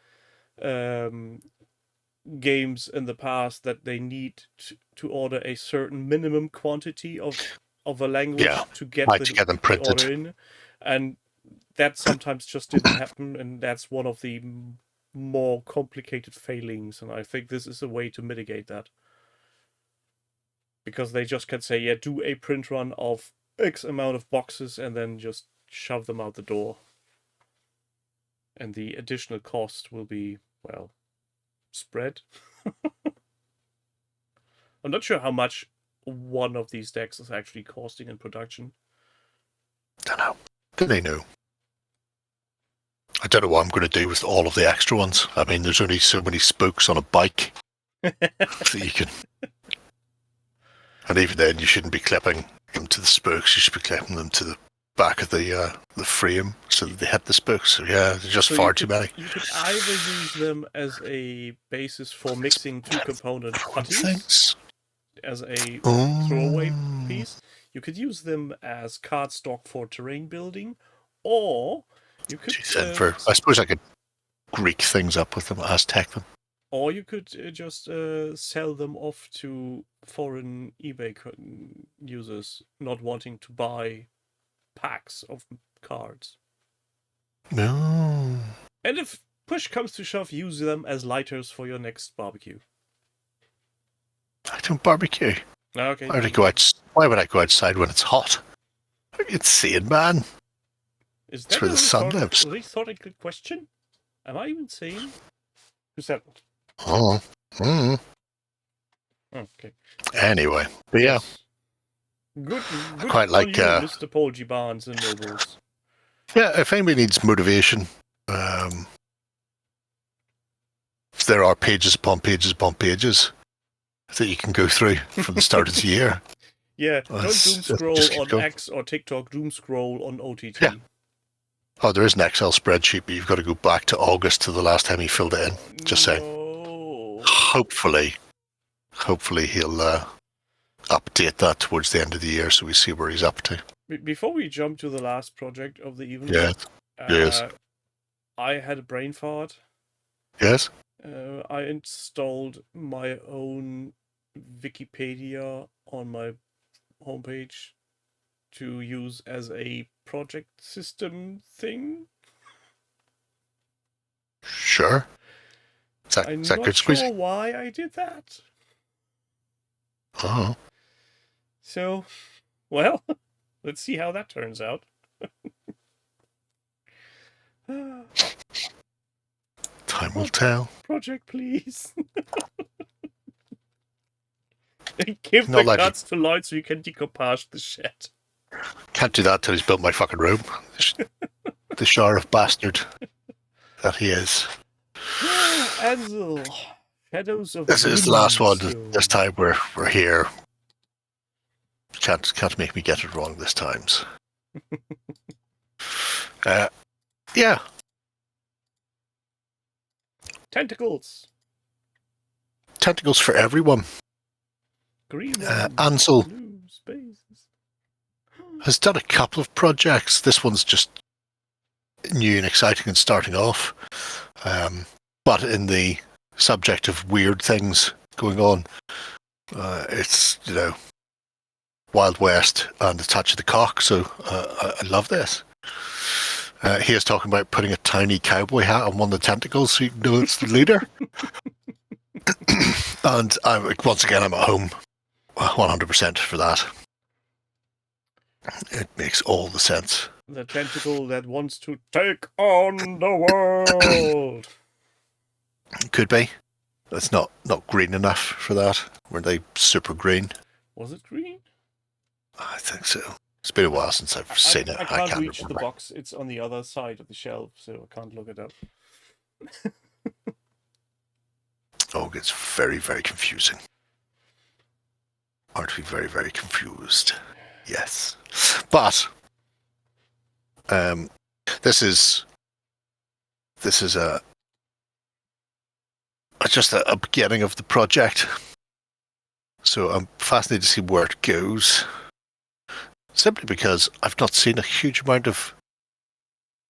games in the past that they need to order a certain minimum quantity of a language to get them printed. the order in, and that sometimes just didn't happen, and that's one of the more complicated failings, and I think this is a way to mitigate that. Because they just can say, yeah, do a print run of X amount of boxes and then just shove them out the door. And the additional cost will be, well, spread. I'm not sure how much one of these decks is actually costing in production. Don't know. Do they know? I don't know what I'm going to do with all of the extra ones. I mean, there's only so many spokes on a bike that you can... And even then, you shouldn't be clipping them to the spokes. You should be clipping them to the back of the frame so that they hit the spokes. So yeah, there's just far too many. You could either use them as a basis for mixing 2 component putties, Things. as a throwaway piece. You could use them as cardstock for terrain building, or you could... I suppose I could Greek things up with them, Aztec them. Or you could just sell them off to foreign eBay users not wanting to buy packs of cards. No. And if push comes to shove, use them as lighters for your next barbecue. I don't barbecue. Okay. Why would I go outside when it's hot? It's seeing, man. Is That's where the sun lives. A rhetorical question? Am I even sane? Who said that? Oh. Okay. Anyway, but yeah. Good quite like you, Mr. Paul G. Barnes and Nobles. Yeah, if anybody needs motivation, there are pages upon pages upon pages that you can go through from the start of the year. Yeah, don't doom scroll on X or TikTok, doom scroll on OTT. Yeah. Oh, there is an Excel spreadsheet, but you've got to go back to August to the last time he filled it in. Just saying. Hopefully he'll update that towards the end of the year so we see where he's up to. Before we jump to the last project of the evening, yes. I had a brain fart. Yes? I installed my own Wikipedia on my homepage to use as a project system thing. Sure. I'm not sure why I did that. Oh. So, well, Let's see how that turns out. Time will tell. Project, please. Give Not the likely. guts to Lloyd so you can decoupage the shed. Can't do that till he's built my fucking room. The sheriff bastard that he is. Ansel. Shadows of This is the last one. Brimstone. This time we're here. Can't make me get it wrong this time. Yeah. Tentacles. Tentacles for everyone. Green. Ansel Blue spaces. has done a couple of projects. This one's just new and exciting and starting off. But in the subject of weird things going on, it's, Wild West and the touch of the cock. So I love this. He is talking about putting a tiny cowboy hat on one of the tentacles so you know it's the leader. And once again, I'm at home 100% for that. It makes all the sense. The tentacle that wants to take on the world. Could be. It's not green enough for that. Were they super green? Was it green? I think so. It's been a while since I've seen it. I can't reach remember. the box. It's on the other side of the shelf, so I can't look it up. Oh, it gets very, very confusing. Aren't we very, very confused? Yes. But this is just a beginning of the project. So I'm fascinated to see where it goes. Simply because I've not seen a huge amount of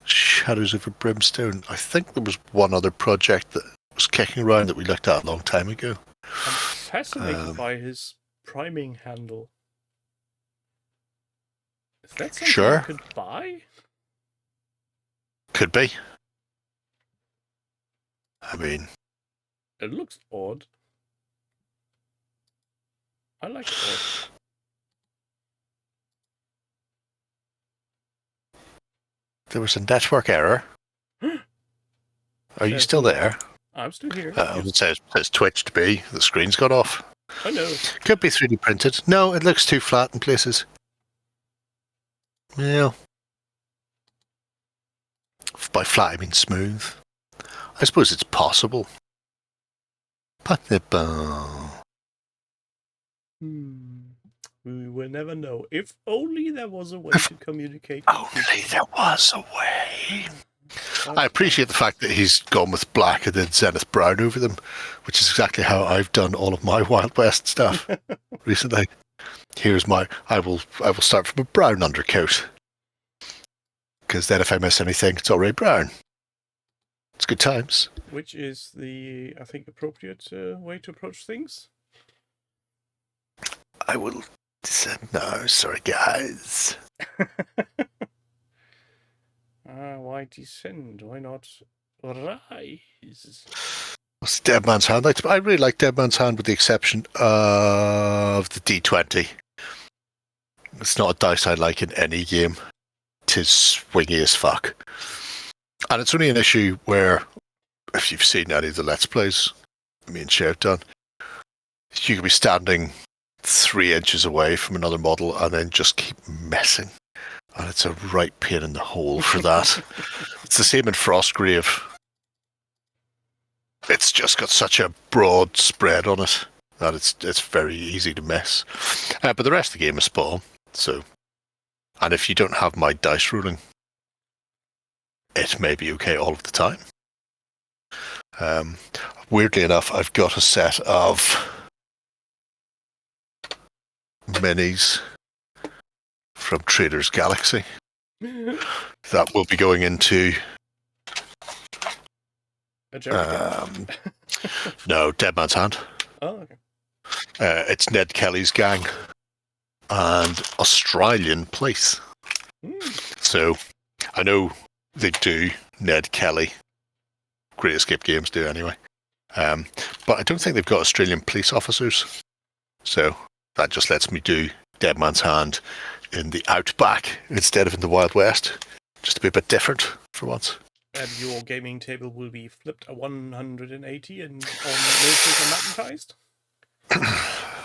Shadows over Brimstone. I think there was one other project that was kicking around that we looked at a long time ago. I'm fascinated by his priming handle. Is that something Sure. you could buy? Could be. I mean, It looks odd. I like it odd. there was a network error. Are you still there? I'm still here. It says Twitch to be. The screen's got off. I know. Could be 3D printed. No, it looks too flat in places. Yeah. By flat, I mean smooth. I suppose it's possible. We will never know. If only there was a way to communicate. Only there was a way. I appreciate the fact that he's gone with black and then Zenith brown over them, which is exactly how I've done all of my Wild West stuff recently. Here's I will start from a brown undercoat, because then if I miss anything, it's already brown. It's good times. Which is the, I think, appropriate way to approach things. I will. No, sorry, guys. Why descend? Why not rise? What's Dead Man's Hand? I really like Dead Man's Hand with the exception of the D20. It's not a dice I like in any game. 'Tis swingy as fuck. And it's only an issue where, if you've seen any of the Let's Plays me and Shay have done, you could be standing 3 inches away from another model and then just keep messing. And it's a right pain in the hole for that. It's the same in Frostgrave. It's just got such a broad spread on it that it's very easy to miss. But the rest of the game is spot on. So, and if you don't have my dice rolling, it may be okay all of the time. Weirdly enough, I've got a set of minis from Trader's Galaxy that will be going into A Gerry. no, Dead Man's Hand. Oh, okay. It's Ned Kelly's gang and Australian Police. So I know they do. Ned Kelly, Great Escape Games do anyway. But I don't think they've got Australian police officers. So that just lets me do Dead Man's Hand, in the outback instead of in the Wild West, just to be a bit different for once. And your gaming table will be flipped a 180 and on military and magnetized?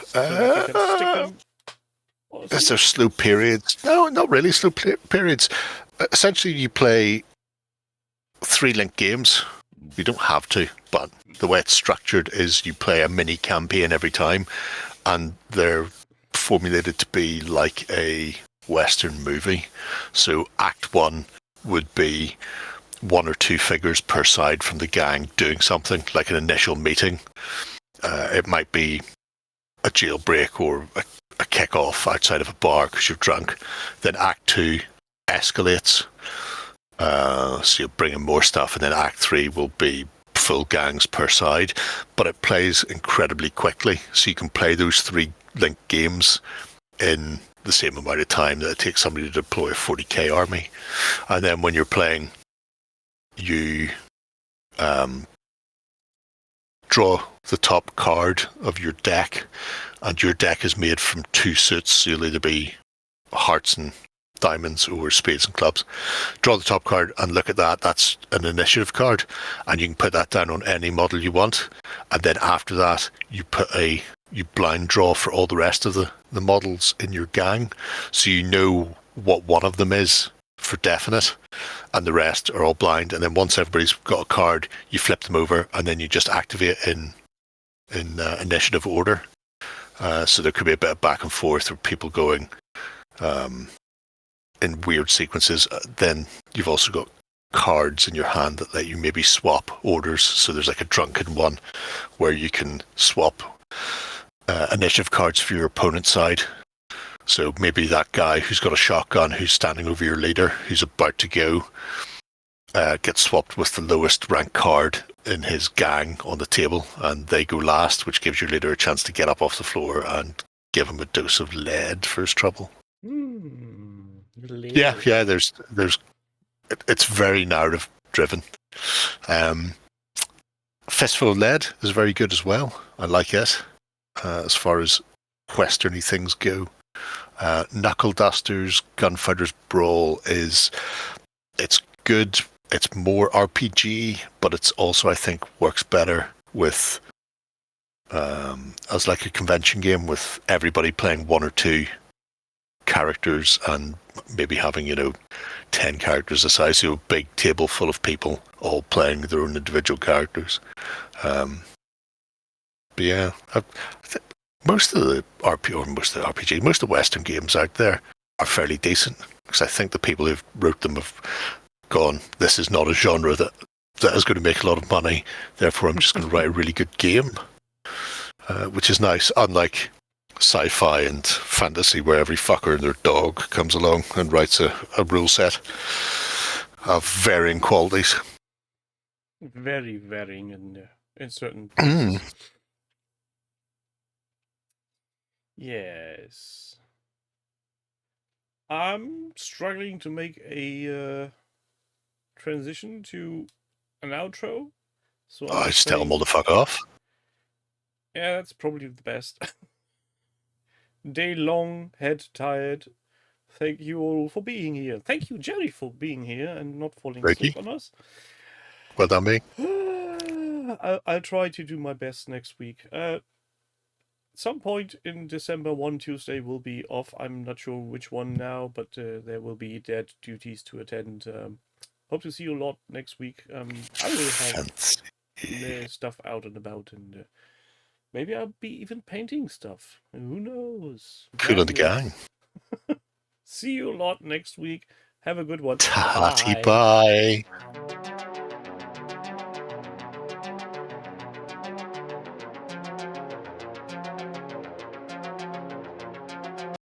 So that you can stick them. Is there slow periods? No, not really slow periods. Essentially, you play 3-link games. You don't have to, but the way it's structured is you play a mini campaign every time, and they're formulated to be like a Western movie. So Act 1 would be 1 or 2 figures per side from the gang doing something, like an initial meeting. It might be a jailbreak or a kick-off outside of a bar because you're drunk. Then Act 2 escalates. So you'll bring in more stuff, and then Act 3 will be full gangs per side. But it plays incredibly quickly, so you can play those 3-link games in the same amount of time that it takes somebody to deploy a 40k army. And then when you're playing, you draw the top card of your deck, and your deck is made from 2 suits. So you'll either be hearts and diamonds or spades and clubs. Draw the top card and look at that. That's an initiative card, and you can put that down on any model you want. And then after that, you blind draw for all the rest of the models in your gang, so you know what one of them is for definite, and the rest are all blind. And then once everybody's got a card, you flip them over, and then you just activate in initiative order. So there could be a bit of back and forth, or people going in weird sequences. Then you've also got cards in your hand that let you maybe swap orders. So there's like a drunken one where you can swap initiative cards for your opponent's side. So maybe that guy who's got a shotgun, who's standing over your leader, who's about to go, gets swapped with the lowest rank card in his gang on the table, and they go last, which gives your leader a chance to get up off the floor and give him a dose of lead for his trouble. Yeah. There's it's very narrative driven. Fistful of Lead is very good as well. I like it as far as westerny things go. Knuckle Dusters, Gunfighters Brawl it's good. It's more RPG, but it's also, I think, works better with as like a convention game with everybody playing 1 or 2 characters and maybe having 10 characters aside, so a big table full of people all playing their own individual characters. But yeah, most of the Western games out there are fairly decent, because I think the people who wrote them have gone, this is not a genre that is going to make a lot of money, therefore I'm just going to write a really good game, which is nice, unlike sci-fi and fantasy where every fucker and their dog comes along and writes a rule set of varying qualities. Very varying in certain Yes. I'm struggling to make a transition to an outro. So I just tell them all to fuck off. Yeah, that's probably the best. Day long, head tired. Thank you all for being here. Thank you, Gerry, for being here and not falling asleep on us. Well done, me. I'll try to do my best next week. Some point in December, one Tuesday will be off. I'm not sure which one now, but there will be dead duties to attend. Hope to see you a lot next week. I will have stuff out and about, and maybe I'll be even painting stuff. Who knows? Cool on the gang. See you a lot next week. Have a good one. Bye.